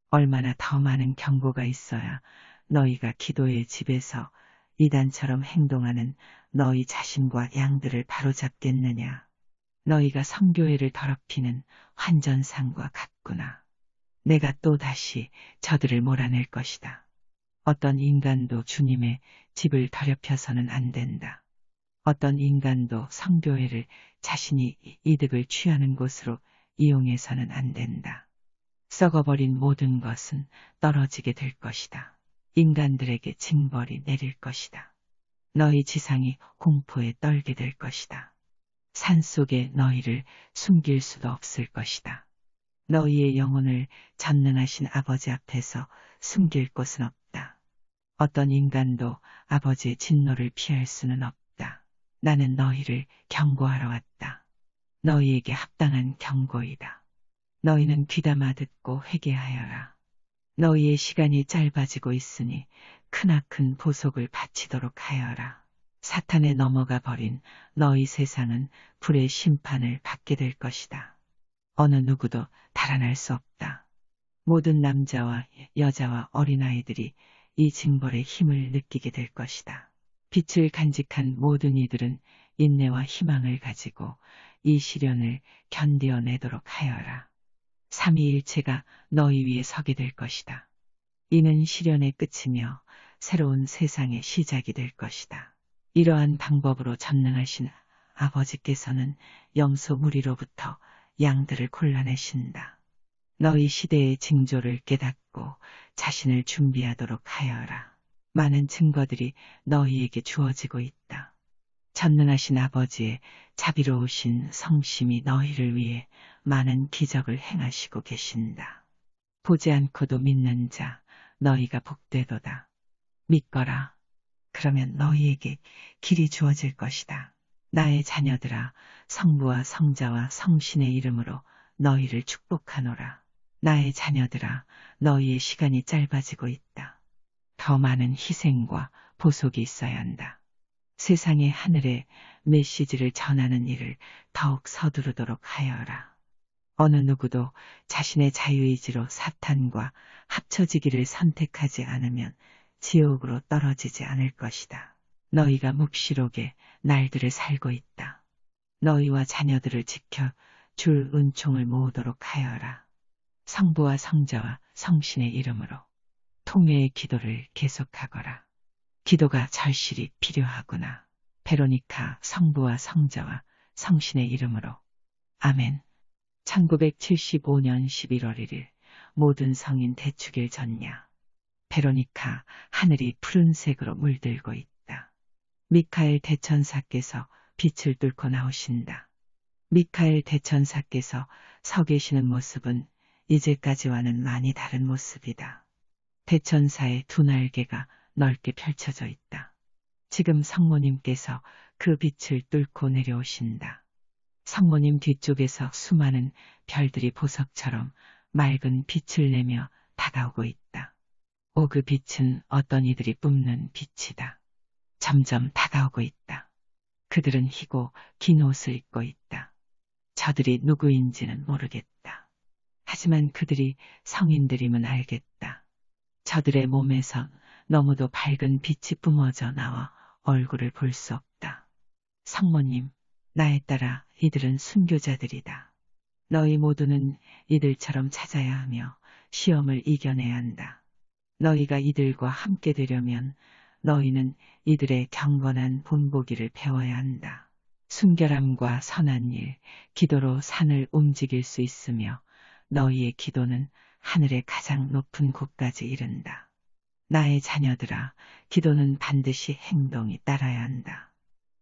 얼마나 더 많은 경고가 있어야 너희가 기도의 집에서 이단처럼 행동하는 너희 자신과 양들을 바로잡겠느냐. 너희가 성교회를 더럽히는 환전상과 같구나. 내가 또 다시 저들을 몰아낼 것이다. 어떤 인간도 주님의 집을 더럽혀서는 안 된다. 어떤 인간도 성교회를 자신이 이득을 취하는 곳으로 이용해서는 안 된다. 썩어버린 모든 것은 떨어지게 될 것이다. 인간들에게 징벌이 내릴 것이다. 너희 지상이 공포에 떨게 될 것이다. 산속에 너희를 숨길 수도 없을 것이다. 너희의 영혼을 전능하신 아버지 앞에서 숨길 곳은 없다. 어떤 인간도 아버지의 진노를 피할 수는 없다. 나는 너희를 경고하러 왔다. 너희에게 합당한 경고이다. 너희는 귀담아 듣고 회개하여라. 너희의 시간이 짧아지고 있으니 크나큰 보속을 바치도록 하여라. 사탄에 넘어가 버린 너희 세상은 불의 심판을 받게 될 것이다. 어느 누구도 달아날 수 없다. 모든 남자와 여자와 어린아이들이 이 징벌의 힘을 느끼게 될 것이다. 빛을 간직한 모든 이들은 인내와 희망을 가지고 이 시련을 견디어내도록 하여라. 삼위일체가 너희 위에 서게 될 것이다. 이는 시련의 끝이며 새로운 세상의 시작이 될 것이다. 이러한 방법으로 전능하신 아버지께서는 염소 무리로부터 양들을 골라내신다. 너희 시대의 징조를 깨닫고 자신을 준비하도록 하여라. 많은 증거들이 너희에게 주어지고 있다. 전능하신 아버지의 자비로우신 성심이 너희를 위해 많은 기적을 행하시고 계신다. 보지 않고도 믿는 자, 너희가 복되도다. 믿거라. 그러면 너희에게 길이 주어질 것이다. 나의 자녀들아, 성부와 성자와 성신의 이름으로 너희를 축복하노라. 나의 자녀들아, 너희의 시간이 짧아지고 있다. 더 많은 희생과 보속이 있어야 한다. 세상의 하늘에 메시지를 전하는 일을 더욱 서두르도록 하여라. 어느 누구도 자신의 자유의지로 사탄과 합쳐지기를 선택하지 않으면 지옥으로 떨어지지 않을 것이다. 너희가 묵시록의 날들을 살고 있다. 너희와 자녀들을 지켜 줄 은총을 모으도록 하여라. 성부와 성자와 성신의 이름으로 통회의 기도를 계속하거라. 기도가 절실히 필요하구나. 베로니카, 성부와 성자와 성신의 이름으로. 아멘. 1975년 11월 1일 모든 성인 대축일 전야. 베로니카, 하늘이 푸른색으로 물들고 있다. 미카엘 대천사께서 빛을 뚫고 나오신다. 미카엘 대천사께서 서 계시는 모습은 이제까지와는 많이 다른 모습이다. 대천사의 두 날개가 넓게 펼쳐져 있다. 지금 성모님께서 그 빛을 뚫고 내려오신다. 성모님 뒤쪽에서 수많은 별들이 보석처럼 맑은 빛을 내며 다가오고 있다. 그 빛은 어떤 이들이 뿜는 빛이다. 점점 다가오고 있다. 그들은 희고 긴 옷을 입고 있다. 저들이 누구인지는 모르겠다. 하지만 그들이 성인들임은 알겠다. 저들의 몸에선 너무도 밝은 빛이 뿜어져 나와 얼굴을 볼 수 없다. 성모님, 나에 따라 이들은 순교자들이다. 너희 모두는 이들처럼 찾아야 하며 시험을 이겨내야 한다. 너희가 이들과 함께 되려면 너희는 이들의 경건한 본보기를 배워야 한다. 순결함과 선한 일, 기도로 산을 움직일 수 있으며 너희의 기도는 하늘의 가장 높은 곳까지 이른다. 나의 자녀들아, 기도는 반드시 행동이 따라야 한다.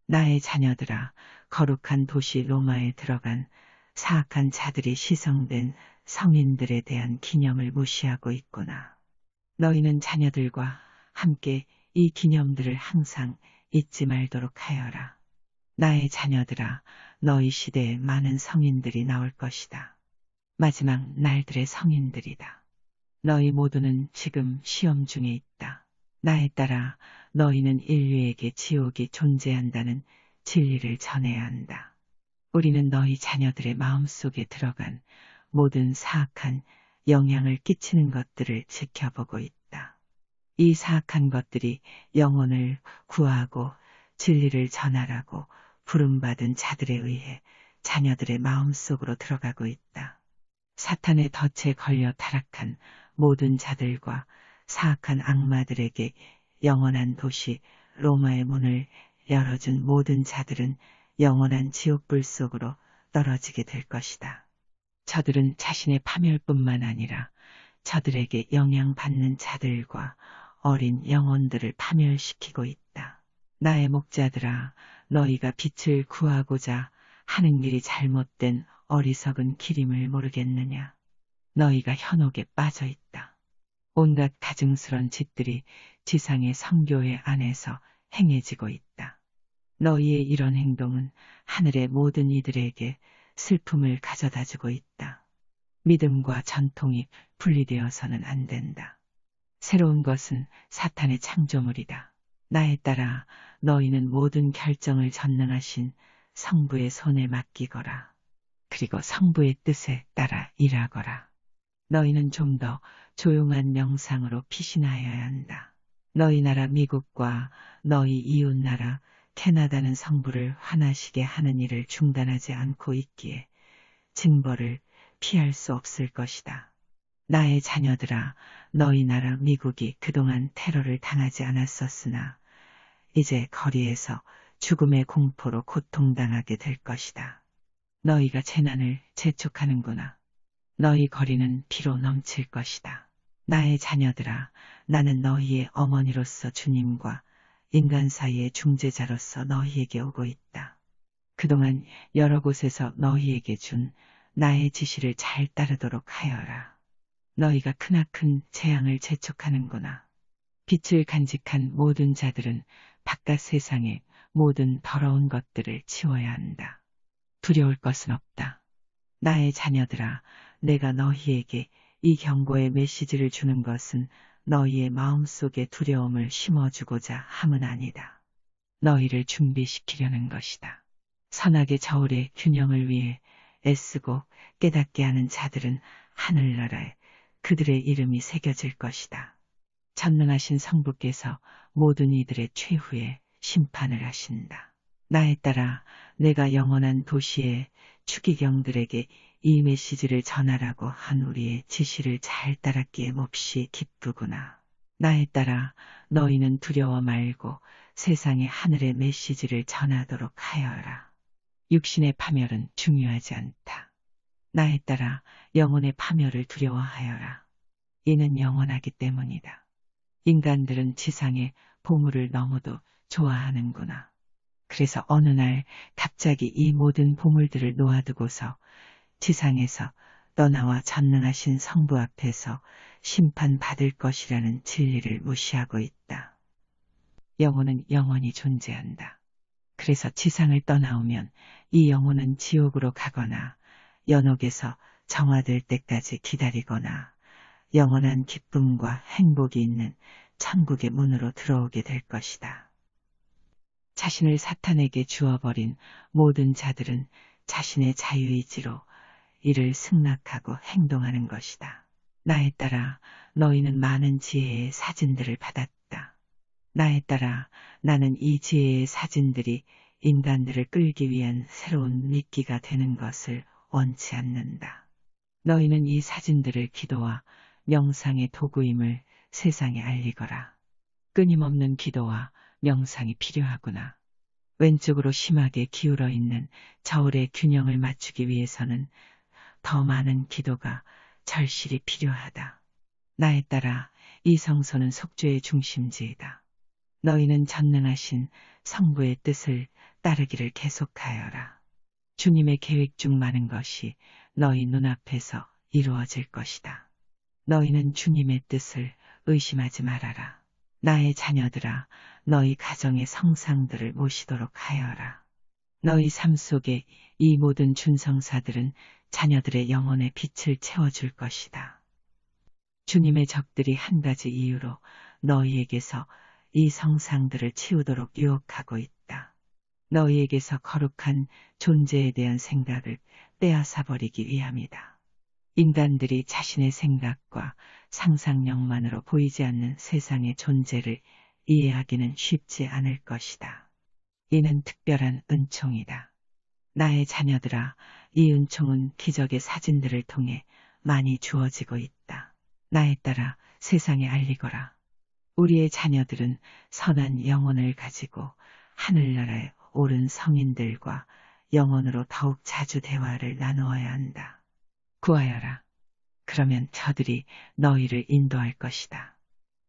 나의 자녀들아, 거룩한 도시 로마에 들어간 사악한 자들이 시성된 성인들에 대한 기념을 무시하고 있구나. 너희는 자녀들과 함께 이 기념들을 항상 잊지 말도록 하여라. 나의 자녀들아, 너희 시대에 많은 성인들이 나올 것이다. 마지막 날들의 성인들이다. 너희 모두는 지금 시험 중에 있다. 나에 따라 너희는 인류에게 지옥이 존재한다는 진리를 전해야 한다. 우리는 너희 자녀들의 마음속에 들어간 모든 사악한 영향을 끼치는 것들을 지켜보고 있다. 이 사악한 것들이 영혼을 구하고 진리를 전하라고 부름받은 자들에 의해 자녀들의 마음속으로 들어가고 있다. 사탄의 덫에 걸려 타락한 모든 자들과 사악한 악마들에게 영원한 도시 로마의 문을 열어준 모든 자들은 영원한 지옥불 속으로 떨어지게 될 것이다. 저들은 자신의 파멸뿐만 아니라 저들에게 영향받는 자들과 어린 영혼들을 파멸시키고 있다. 나의 목자들아, 너희가 빛을 구하고자 하는 길이 잘못된 어리석은 길임을 모르겠느냐. 너희가 현혹에 빠져 있다. 온갖 가증스런 짓들이 지상의 성교회 안에서 행해지고 있다. 너희의 이런 행동은 하늘의 모든 이들에게 슬픔을 가져다주고 있다. 믿음과 전통이 분리되어서는 안 된다. 새로운 것은 사탄의 창조물이다. 나에 따라 너희는 모든 결정을 전능하신 성부의 손에 맡기거라. 그리고 성부의 뜻에 따라 일하거라. 너희는 좀 더 조용한 명상으로 피신하여야 한다. 너희 나라 미국과 너희 이웃 나라 캐나다는 성부를 화나시게 하는 일을 중단하지 않고 있기에 징벌을 피할 수 없을 것이다. 나의 자녀들아, 너희 나라 미국이 그동안 테러를 당하지 않았었으나 이제 거리에서 죽음의 공포로 고통당하게 될 것이다. 너희가 재난을 재촉하는구나. 너희 거리는 피로 넘칠 것이다. 나의 자녀들아, 나는 너희의 어머니로서 주님과 인간 사이의 중재자로서 너희에게 오고 있다. 그동안 여러 곳에서 너희에게 준 나의 지시를 잘 따르도록 하여라. 너희가 크나큰 재앙을 재촉하는구나. 빛을 간직한 모든 자들은 바깥 세상의 모든 더러운 것들을 치워야 한다. 두려울 것은 없다. 나의 자녀들아, 내가 너희에게 이 경고의 메시지를 주는 것은 너희의 마음속에 두려움을 심어주고자 함은 아니다. 너희를 준비시키려는 것이다. 선악의 저울의 균형을 위해 애쓰고 깨닫게 하는 자들은 하늘나라에 그들의 이름이 새겨질 것이다. 전능하신 성부께서 모든 이들의 최후의 심판을 하신다. 나에 따라 내가 영원한 도시의 추기경들에게 이 메시지를 전하라고 한 우리의 지시를 잘 따랐기에 몹시 기쁘구나. 나에 따라 너희는 두려워 말고 세상의 하늘의 메시지를 전하도록 하여라. 육신의 파멸은 중요하지 않다. 나에 따라 영혼의 파멸을 두려워하여라. 이는 영원하기 때문이다. 인간들은 지상의 보물을 너무도 좋아하는구나. 그래서 어느 날 갑자기 이 모든 보물들을 놓아두고서 지상에서 너나와 전능하신 성부 앞에서 심판받을 것이라는 진리를 무시하고 있다. 영혼은 영원히 존재한다. 그래서 지상을 떠나오면 이 영혼은 지옥으로 가거나 연옥에서 정화될 때까지 기다리거나 영원한 기쁨과 행복이 있는 천국의 문으로 들어오게 될 것이다. 자신을 사탄에게 주어버린 모든 자들은 자신의 자유의지로 이를 승낙하고 행동하는 것이다. 나에 따라 너희는 많은 지혜의 사진들을 받았다. 나에 따라 나는 이 지혜의 사진들이 인간들을 끌기 위한 새로운 미끼가 되는 것을 원치 않는다. 너희는 이 사진들을 기도와 명상의 도구임을 세상에 알리거라. 끊임없는 기도와 명상이 필요하구나. 왼쪽으로 심하게 기울어 있는 저울의 균형을 맞추기 위해서는 더 많은 기도가 절실히 필요하다. 나에 따라 이 성소는 속죄의 중심지이다. 너희는 전능하신 성부의 뜻을 따르기를 계속하여라. 주님의 계획 중 많은 것이 너희 눈앞에서 이루어질 것이다. 너희는 주님의 뜻을 의심하지 말아라. 나의 자녀들아, 너희 가정의 성상들을 모시도록 하여라. 너희 삶 속에 이 모든 준성사들은 자녀들의 영혼의 빛을 채워줄 것이다. 주님의 적들이 한 가지 이유로 너희에게서 이 성상들을 치우도록 유혹하고 있다. 너희에게서 거룩한 존재에 대한 생각을 빼앗아버리기 위함이다. 인간들이 자신의 생각과 상상력만으로 보이지 않는 세상의 존재를 이해하기는 쉽지 않을 것이다. 이는 특별한 은총이다. 나의 자녀들아, 이 은총은 기적의 사진들을 통해 많이 주어지고 있다. 나에 따라 세상에 알리거라. 우리의 자녀들은 선한 영혼을 가지고 하늘나라에 오른 성인들과 영혼으로 더욱 자주 대화를 나누어야 한다. 구하여라. 그러면 저들이 너희를 인도할 것이다.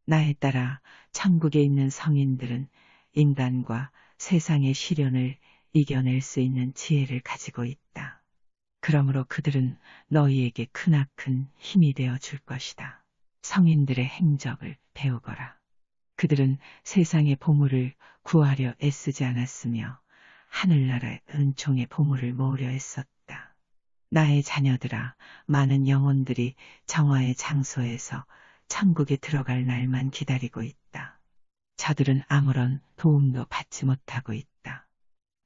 나에 따라 천국에 있는 성인들은 인간과 세상의 시련을 이겨낼 수 있는 지혜를 가지고 있다. 그러므로 그들은 너희에게 크나큰 힘이 되어 줄 것이다. 성인들의 행적을 배우거라. 그들은 세상의 보물을 구하려 애쓰지 않았으며 하늘나라의 은총의 보물을 모으려 했었다. 나의 자녀들아, 많은 영혼들이 정화의 장소에서 천국에 들어갈 날만 기다리고 있다. 저들은 아무런 도움도 받지 못하고 있다.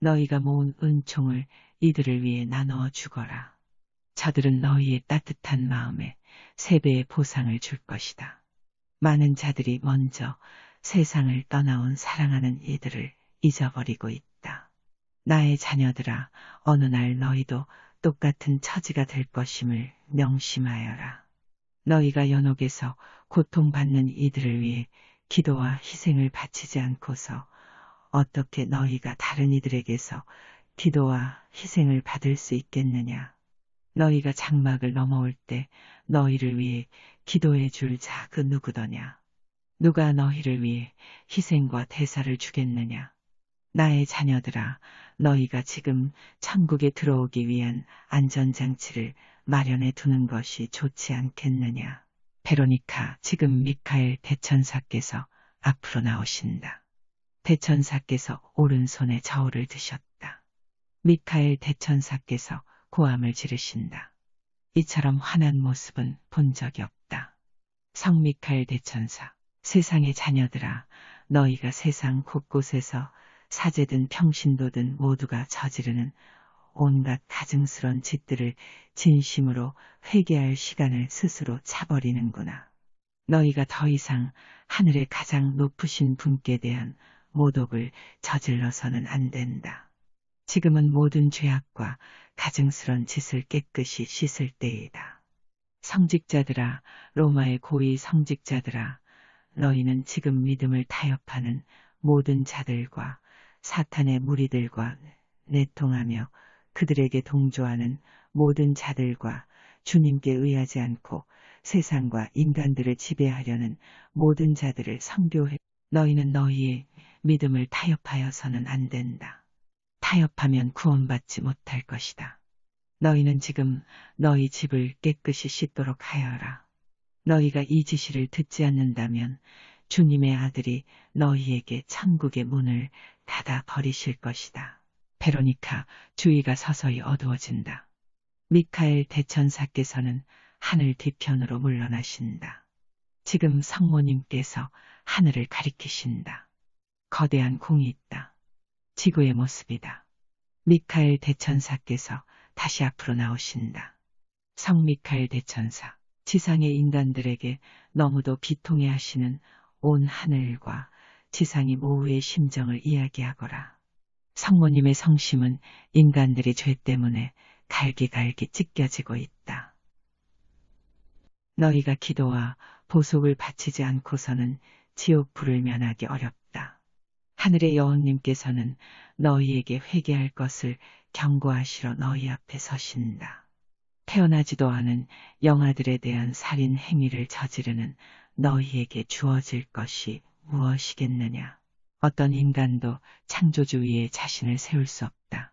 너희가 모은 은총을 이들을 위해 나누어 주거라. 저들은 너희의 따뜻한 마음에 3배의 보상을 줄 것이다. 많은 자들이 먼저 세상을 떠나온 사랑하는 이들을 잊어버리고 있다. 나의 자녀들아, 어느 날 너희도 똑같은 처지가 될 것임을 명심하여라. 너희가 연옥에서 고통받는 이들을 위해 기도와 희생을 바치지 않고서 어떻게 너희가 다른 이들에게서 기도와 희생을 받을 수 있겠느냐. 너희가 장막을 넘어올 때 너희를 위해 기도해 줄 자 그 누구더냐. 누가 너희를 위해 희생과 대사를 주겠느냐. 나의 자녀들아, 너희가 지금 천국에 들어오기 위한 안전장치를 마련해 두는 것이 좋지 않겠느냐. 베로니카, 지금 미카엘 대천사께서 앞으로 나오신다. 대천사께서 오른손에 저울을 드셨다. 미카엘 대천사께서 고함을 지르신다. 이처럼 환한 모습은 본 적이 없다. 성 미카엘 대천사, 세상의 자녀들아, 너희가 세상 곳곳에서 사제든 평신도든 모두가 저지르는 온갖 가증스런 짓들을 진심으로 회개할 시간을 스스로 차버리는구나. 너희가 더 이상 하늘의 가장 높으신 분께 대한 모독을 저질러서는 안 된다. 지금은 모든 죄악과 가증스런 짓을 깨끗이 씻을 때이다. 성직자들아, 로마의 고위 성직자들아, 너희는 지금 믿음을 타협하는 모든 자들과 사탄의 무리들과 내통하며 그들에게 동조하는 모든 자들과 주님께 의하지 않고 세상과 인간들을 지배하려는 모든 자들을 선교해. 너희는 너희의 믿음을 타협하여서는 안 된다. 타협하면 구원받지 못할 것이다. 너희는 지금 너희 집을 깨끗이 씻도록 하여라. 너희가 이 지시를 듣지 않는다면 주님의 아들이 너희에게 천국의 문을 닫아 버리실 것이다. 베로니카, 주위가 서서히 어두워진다. 미카엘 대천사께서는 하늘 뒤편으로 물러나신다. 지금 성모님께서 하늘을 가리키신다. 거대한 공이 있다. 지구의 모습이다. 미카엘 대천사께서 다시 앞으로 나오신다. 성 미카엘 대천사, 지상의 인간들에게 너무도 비통해 하시는 온 하늘과 지상의 모후의 심정을 이야기하거라. 성모님의 성심은 인간들의 죄 때문에 갈기갈기 찢겨지고 있다. 너희가 기도와 보속을 바치지 않고서는 지옥 불을 면하기 어렵다. 하늘의 여왕님께서는 너희에게 회개할 것을 경고하시러 너희 앞에 서신다. 태어나지도 않은 영아들에 대한 살인 행위를 저지르는 너희에게 주어질 것이 무엇이겠느냐. 어떤 인간도 창조주 위에 자신을 세울 수 없다.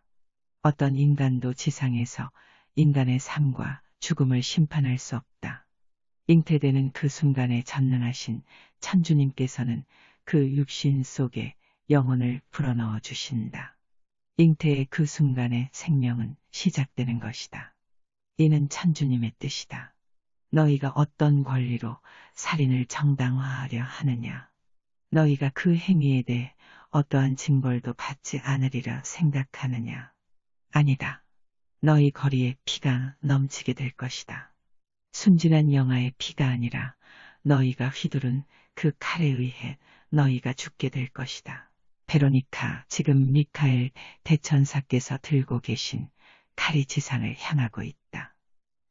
어떤 인간도 지상에서 인간의 삶과 죽음을 심판할 수 없다. 잉태되는 그 순간에 전능하신 천주님께서는 그 육신 속에 영혼을 불어넣어 주신다. 잉태의 그 순간에 생명은 시작되는 것이다. 이는 천주님의 뜻이다. 너희가 어떤 권리로 살인을 정당화하려 하느냐. 너희가 그 행위에 대해 어떠한 징벌도 받지 않으리라 생각하느냐. 아니다. 너희 거리에 피가 넘치게 될 것이다. 순진한 영아의 피가 아니라 너희가 휘두른 그 칼에 의해 너희가 죽게 될 것이다. 베로니카, 지금 미카엘 대천사께서 들고 계신 칼이 지상을 향하고 있다.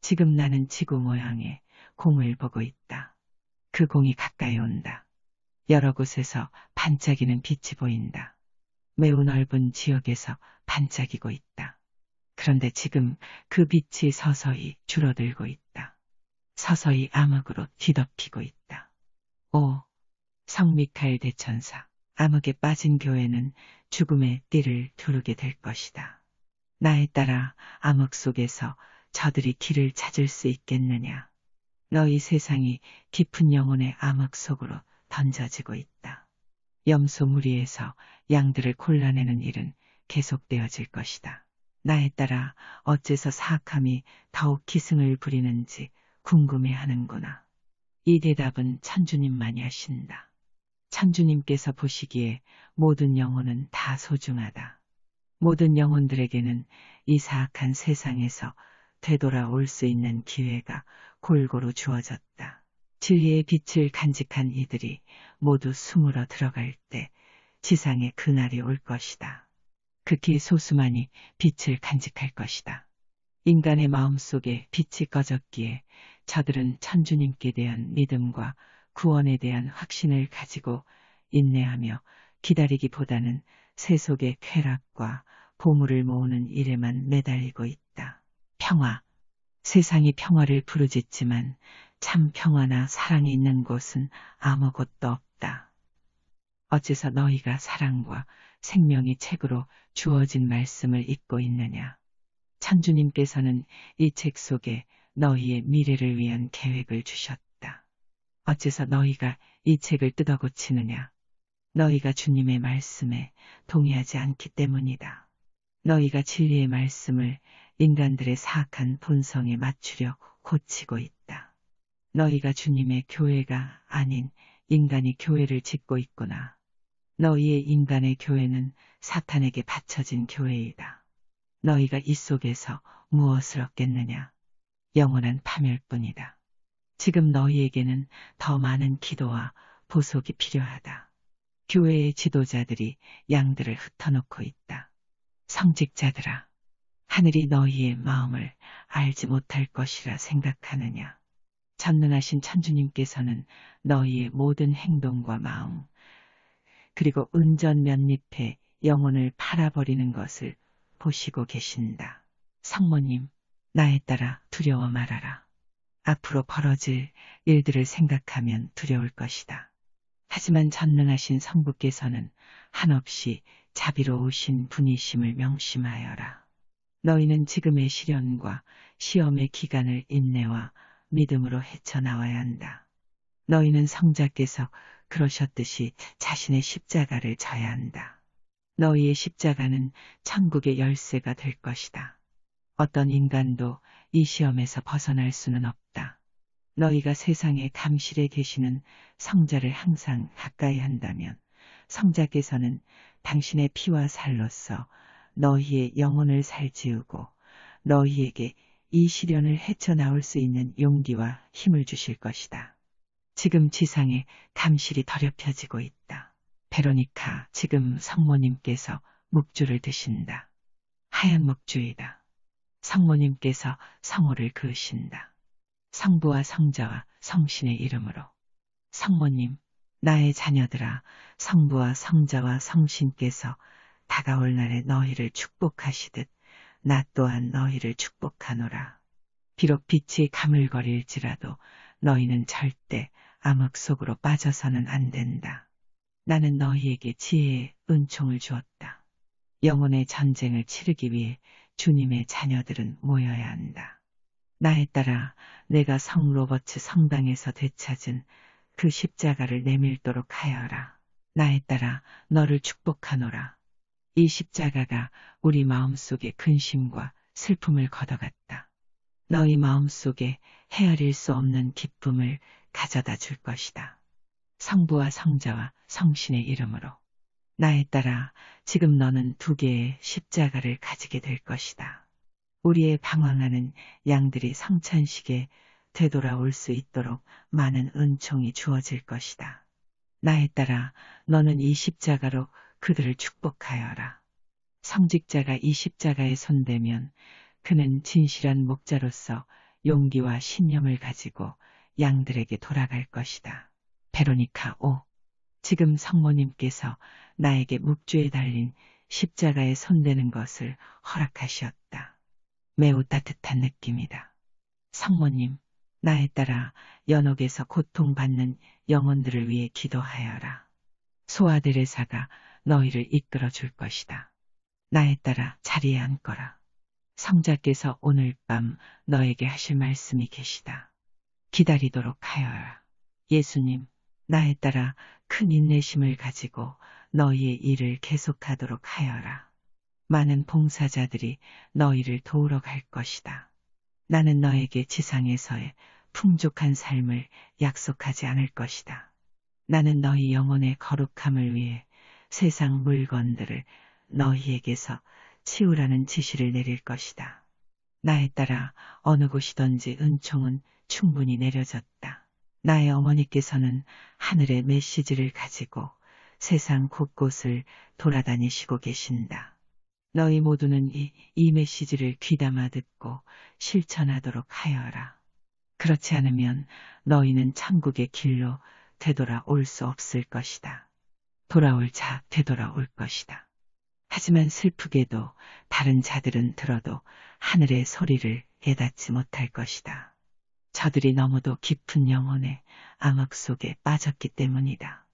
지금 나는 지구 모양의 공을 보고 있다. 그 공이 가까이 온다. 여러 곳에서 반짝이는 빛이 보인다. 매우 넓은 지역에서 반짝이고 있다. 그런데 지금 그 빛이 서서히 줄어들고 있다. 서서히 암흑으로 뒤덮이고 있다. 오, 성 미카엘 대천사, 암흑에 빠진 교회는 죽음의 띠를 두르게 될 것이다. 나에 따라 암흑 속에서 저들이 길을 찾을 수 있겠느냐. 너희 세상이 깊은 영혼의 암흑 속으로 던져지고 있다. 염소 무리에서 양들을 골라내는 일은 계속되어질 것이다. 나에 따라 어째서 사악함이 더욱 기승을 부리는지 궁금해하는구나. 이 대답은 천주님만이 하신다. 천주님께서 보시기에 모든 영혼은 다 소중하다. 모든 영혼들에게는 이 사악한 세상에서 되돌아올 수 있는 기회가 골고루 주어졌다. 진리의 빛을 간직한 이들이 모두 숨으러 들어갈 때 지상에 그날이 올 것이다. 극히 소수만이 빛을 간직할 것이다. 인간의 마음속에 빛이 꺼졌기에 저들은 천주님께 대한 믿음과 구원에 대한 확신을 가지고 인내하며 기다리기보다는 세속의 쾌락과 보물을 모으는 일에만 매달리고 있다. 평화. 세상이 평화를 부르짖지만 참 평화나 사랑이 있는 곳은 아무 곳도 없다. 어째서 너희가 사랑과 생명이 책으로 주어진 말씀을 읽고 있느냐. 천주님께서는 이 책 속에 너희의 미래를 위한 계획을 주셨다. 어째서 너희가 이 책을 뜯어 고치느냐. 너희가 주님의 말씀에 동의하지 않기 때문이다. 너희가 진리의 말씀을 인간들의 사악한 본성에 맞추려 고치고 있다. 너희가 주님의 교회가 아닌 인간이 교회를 짓고 있구나. 너희의 인간의 교회는 사탄에게 바쳐진 교회이다. 너희가 이 속에서 무엇을 얻겠느냐? 영원한 파멸뿐이다. 지금 너희에게는 더 많은 기도와 보속이 필요하다. 교회의 지도자들이 양들을 흩어놓고 있다. 성직자들아, 하늘이 너희의 마음을 알지 못할 것이라 생각하느냐. 전능하신 천주님께서는 너희의 모든 행동과 마음, 그리고 은전 몇 잎에 영혼을 팔아버리는 것을 보시고 계신다. 성모님, 나에 따라 두려워 말아라. 앞으로 벌어질 일들을 생각하면 두려울 것이다. 하지만 전능하신 성부께서는 한없이 자비로우신 분이심을 명심하여라. 너희는 지금의 시련과 시험의 기간을 인내와 믿음으로 헤쳐나와야 한다. 너희는 성자께서 그러셨듯이 자신의 십자가를 져야 한다. 너희의 십자가는 천국의 열쇠가 될 것이다. 어떤 인간도 이 시험에서 벗어날 수는 없다. 너희가 세상의 감실에 계시는 성자를 항상 가까이 한다면 성자께서는 당신의 피와 살로서 너희의 영혼을 살지우고 너희에게 이 시련을 헤쳐나올 수 있는 용기와 힘을 주실 것이다. 지금 지상에 감실이 더럽혀지고 있다. 베로니카, 지금 성모님께서 묵주를 드신다. 하얀 묵주이다. 성모님께서 성호를 그으신다. 성부와 성자와 성신의 이름으로. 성모님, 나의 자녀들아, 성부와 성자와 성신께서 다가올 날에 너희를 축복하시듯 나 또한 너희를 축복하노라. 비록 빛이 가물거릴지라도 너희는 절대 암흑 속으로 빠져서는 안 된다. 나는 너희에게 지혜의 은총을 주었다. 영혼의 전쟁을 치르기 위해 주님의 자녀들은 모여야 한다. 나에 따라 내가 성 로버츠 성당에서 되찾은 그 십자가를 내밀도록 하여라. 나에 따라 너를 축복하노라. 이 십자가가 우리 마음속의 근심과 슬픔을 걷어갔다. 너희 마음속에 헤아릴 수 없는 기쁨을 가져다 줄 것이다. 성부와 성자와 성신의 이름으로. 나에 따라 지금 너는 두 개의 십자가를 가지게 될 것이다. 우리의 방황하는 양들이 성찬식에 되돌아올 수 있도록 많은 은총이 주어질 것이다. 나에 따라 너는 이 십자가로 그들을 축복하여라. 성직자가 이 십자가에 손대면 그는 진실한 목자로서 용기와 신념을 가지고 양들에게 돌아갈 것이다. 베로니카 5. 지금 성모님께서 나에게 묵주에 달린 십자가에 손대는 것을 허락하시었다. 매우 따뜻한 느낌이다. 성모님, 나에 따라 연옥에서 고통받는 영혼들을 위해 기도하여라. 소아데레사가 너희를 이끌어 줄 것이다. 나에 따라 자리에 앉거라. 성자께서 오늘 밤 너에게 하실 말씀이 계시다. 기다리도록 하여라. 예수님, 나에 따라 큰 인내심을 가지고 너희의 일을 계속하도록 하여라. 많은 봉사자들이 너희를 도우러 갈 것이다. 나는 너에게 지상에서의 풍족한 삶을 약속하지 않을 것이다. 나는 너희 영혼의 거룩함을 위해 세상 물건들을 너희에게서 치우라는 지시를 내릴 것이다. 나에 따라 어느 곳이든지 은총은 충분히 내려졌다. 나의 어머니께서는 하늘의 메시지를 가지고 세상 곳곳을 돌아다니시고 계신다. 너희 모두는 이 메시지를 귀담아 듣고 실천하도록 하여라. 그렇지 않으면 너희는 천국의 길로 되돌아올 수 없을 것이다. 돌아올 자 되돌아올 것이다. 하지만 슬프게도 다른 자들은 들어도 하늘의 소리를 깨닫지 못할 것이다. 저들이 너무도 깊은 영혼의 암흑 속에 빠졌기 때문이다.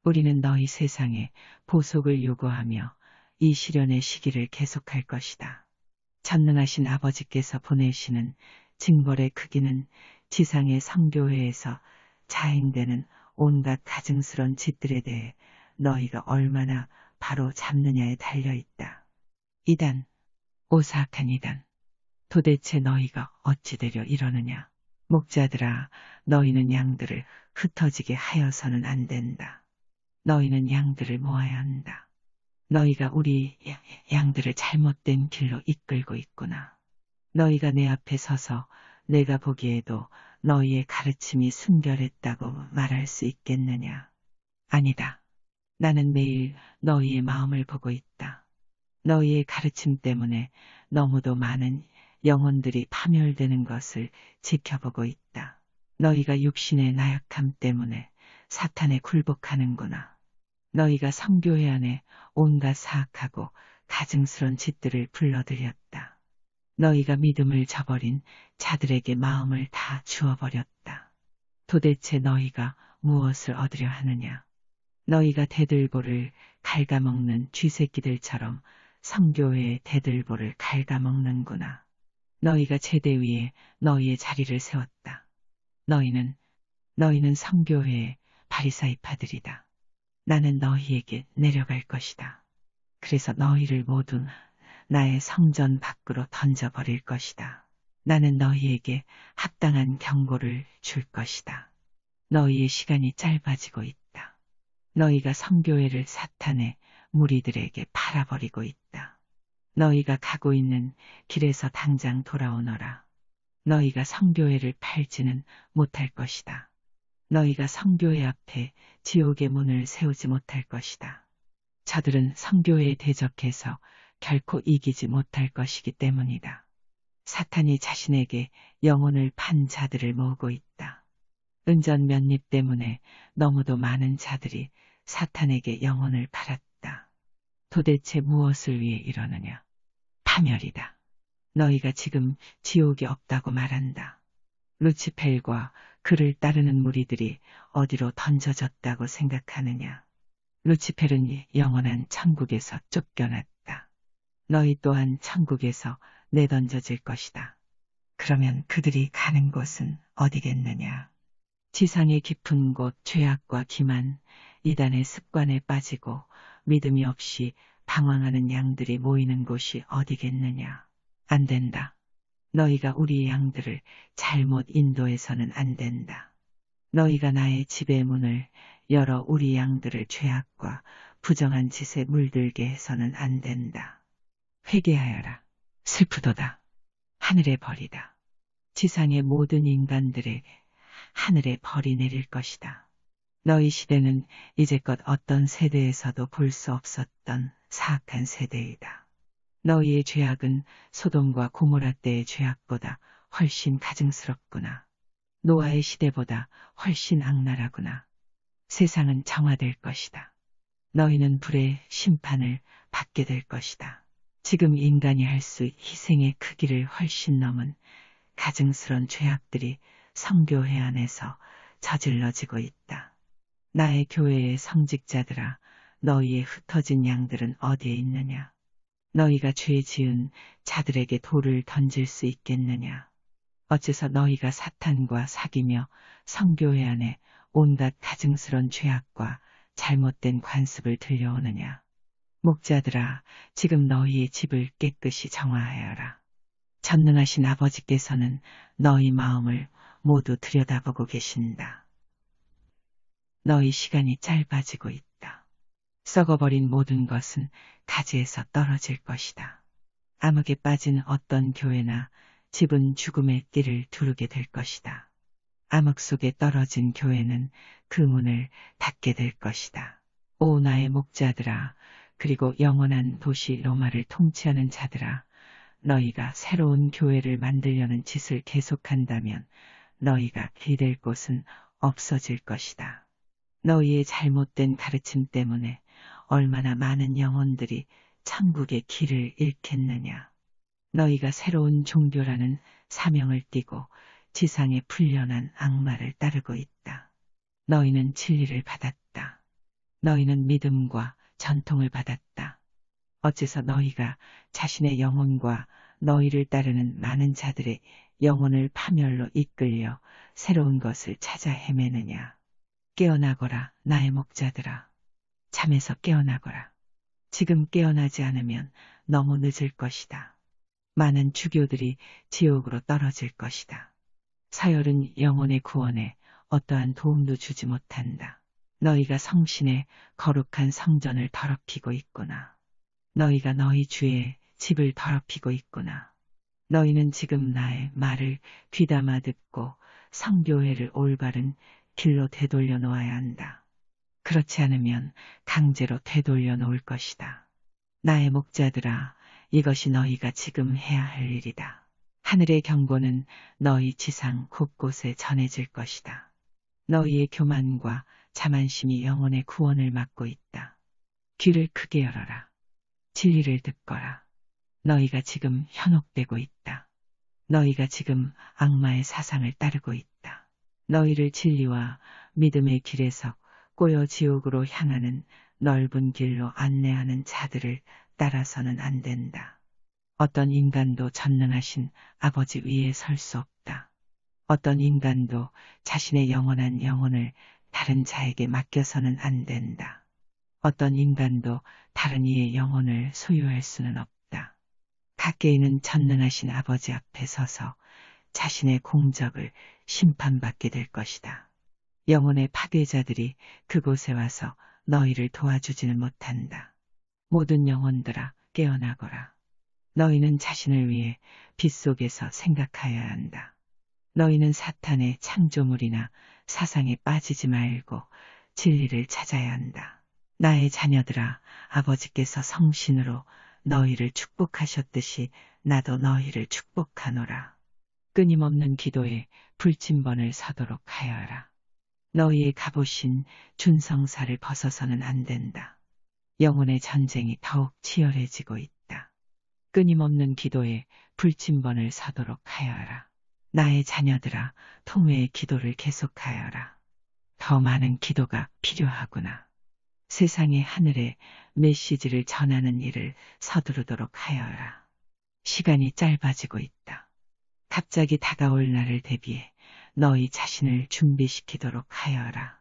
우리는 너희 세상에 보속을 요구하며 이 시련의 시기를 계속할 것이다. 전능하신 아버지께서 보내시는 징벌의 크기는 지상의 성교회에서 자행되는 온갖 가증스런 짓들에 대해 너희가 얼마나 바로 잡느냐에 달려있다. 이단, 오사악한 이단. 도대체 너희가 어찌 되려 이러느냐. 목자들아, 너희는 양들을 흩어지게 하여서는 안 된다. 너희는 양들을 모아야 한다. 너희가 우리 양들을 잘못된 길로 이끌고 있구나. 너희가 내 앞에 서서 내가 보기에도 너희의 가르침이 순결했다고 말할 수 있겠느냐? 아니다. 나는 매일 너희의 마음을 보고 있다. 너희의 가르침 때문에 너무도 많은 영혼들이 파멸되는 것을 지켜보고 있다. 너희가 육신의 나약함 때문에 사탄에 굴복하는구나. 너희가 성교회 안에 온갖 사악하고 가증스런 짓들을 불러들였다. 너희가 믿음을 저버린 자들에게 마음을 다 주어버렸다. 도대체 너희가 무엇을 얻으려 하느냐? 너희가 대들보를 갉아먹는 쥐새끼들처럼 성교회의 대들보를 갉아먹는구나. 너희가 제대 위에 너희의 자리를 세웠다. 너희는 성교회의 바리사이파들이다. 나는 너희에게 내려갈 것이다. 그래서 너희를 모두 나의 성전 밖으로 던져버릴 것이다. 나는 너희에게 합당한 경고를 줄 것이다. 너희의 시간이 짧아지고 있다. 너희가 성교회를 사탄의 무리들에게 팔아버리고 있다. 너희가 가고 있는 길에서 당장 돌아오너라. 너희가 성교회를 팔지는 못할 것이다. 너희가 성교회 앞에 지옥의 문을 세우지 못할 것이다. 저들은 성교회에 대적해서 결코 이기지 못할 것이기 때문이다. 사탄이 자신에게 영혼을 판 자들을 모으고 있다. 은전 면립 때문에 너무도 많은 자들이 사탄에게 영혼을 팔았다. 도대체 무엇을 위해 이러느냐? 파멸이다. 너희가 지금 지옥이 없다고 말한다. 루치펠과 그를 따르는 무리들이 어디로 던져졌다고 생각하느냐? 루치펠은 영원한 천국에서 쫓겨났다. 너희 또한 천국에서 내던져질 것이다. 그러면 그들이 가는 곳은 어디겠느냐? 지상의 깊은 곳 죄악과 기만, 이단의 습관에 빠지고 믿음이 없이 방황하는 양들이 모이는 곳이 어디겠느냐? 안 된다. 너희가 우리 양들을 잘못 인도해서는 안 된다. 너희가 나의 집의 문을 열어 우리 양들을 죄악과 부정한 짓에 물들게 해서는 안 된다. 회개하여라. 슬프도다. 하늘의 벌이다. 지상의 모든 인간들에게 하늘의 벌이 내릴 것이다. 너희 시대는 이제껏 어떤 세대에서도 볼 수 없었던 사악한 세대이다. 너희의 죄악은 소돔과 고모라 때의 죄악보다 훨씬 가증스럽구나. 노아의 시대보다 훨씬 악랄하구나. 세상은 정화될 것이다. 너희는 불의 심판을 받게 될 것이다. 지금 인간이 할 수 희생의 크기를 훨씬 넘은 가증스런 죄악들이 성교회 안에서 저질러지고 있다. 나의 교회의 성직자들아, 너희의 흩어진 양들은 어디에 있느냐? 너희가 죄 지은 자들에게 돌을 던질 수 있겠느냐? 어째서 너희가 사탄과 사귀며 성교회 안에 온갖 가증스런 죄악과 잘못된 관습을 들려오느냐? 목자들아, 지금 너희의 집을 깨끗이 정화하여라. 전능하신 아버지께서는 너희 마음을 모두 들여다보고 계신다. 너희 시간이 짧아지고 있다. 썩어버린 모든 것은 가지에서 떨어질 것이다. 암흑에 빠진 어떤 교회나 집은 죽음의 띠를 두르게 될 것이다. 암흑 속에 떨어진 교회는 그 문을 닫게 될 것이다. 오 나의 목자들아, 그리고 영원한 도시 로마를 통치하는 자들아, 너희가 새로운 교회를 만들려는 짓을 계속한다면 너희가 기댈 곳은 없어질 것이다. 너희의 잘못된 가르침 때문에 얼마나 많은 영혼들이 천국의 길을 잃겠느냐. 너희가 새로운 종교라는 사명을 띠고 지상의 풀려난 악마를 따르고 있다. 너희는 진리를 받았다. 너희는 믿음과 전통을 받았다. 어째서 너희가 자신의 영혼과 너희를 따르는 많은 자들의 영혼을 파멸로 이끌려 새로운 것을 찾아 헤매느냐. 깨어나거라, 나의 목자들아. 잠에서 깨어나거라. 지금 깨어나지 않으면 너무 늦을 것이다. 많은 주교들이 지옥으로 떨어질 것이다. 사열은 영혼의 구원에 어떠한 도움도 주지 못한다. 너희가 성신의 거룩한 성전을 더럽히고 있구나. 너희가 너희 주의 집을 더럽히고 있구나. 너희는 지금 나의 말을 귀담아 듣고 성교회를 올바른 길로 되돌려 놓아야 한다. 그렇지 않으면 강제로 되돌려 놓을 것이다. 나의 목자들아, 이것이 너희가 지금 해야 할 일이다. 하늘의 경고는 너희 지상 곳곳에 전해질 것이다. 너희의 교만과 자만심이 영혼의 구원을 막고 있다. 귀를 크게 열어라. 진리를 듣거라. 너희가 지금 현혹되고 있다. 너희가 지금 악마의 사상을 따르고 있다. 너희를 진리와 믿음의 길에서 꼬여 지옥으로 향하는 넓은 길로 안내하는 자들을 따라서는 안 된다. 어떤 인간도 전능하신 아버지 위에 설 수 없다. 어떤 인간도 자신의 영원한 영혼을 다른 자에게 맡겨서는 안 된다. 어떤 인간도 다른 이의 영혼을 소유할 수는 없다. 각계인은 전능하신 아버지 앞에 서서 자신의 공적을 심판받게 될 것이다. 영혼의 파괴자들이 그곳에 와서 너희를 도와주지는 못한다. 모든 영혼들아 깨어나거라. 너희는 자신을 위해 빛 속에서 생각하여야 한다. 너희는 사탄의 창조물이나 사상에 빠지지 말고 진리를 찾아야 한다. 나의 자녀들아, 아버지께서 성신으로 너희를 축복하셨듯이 나도 너희를 축복하노라. 끊임없는 기도에 불침번을 서도록 하여라. 너희의 갑옷인 준성사를 벗어서는 안 된다. 영혼의 전쟁이 더욱 치열해지고 있다. 끊임없는 기도에 불침번을 서도록 하여라. 나의 자녀들아, 통회의 기도를 계속하여라. 더 많은 기도가 필요하구나. 세상의 하늘에 메시지를 전하는 일을 서두르도록 하여라. 시간이 짧아지고 있다. 갑자기 다가올 날을 대비해 너희 자신을 준비시키도록 하여라.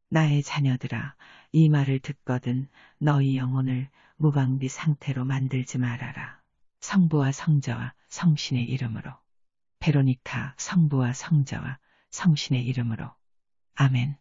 나의 자녀들아, 이 말을 듣거든 너희 영혼을 무방비 상태로 만들지 말아라. 성부와 성자와 성신의 이름으로. 베로니카 성부와 성자와 성신의 이름으로. 아멘.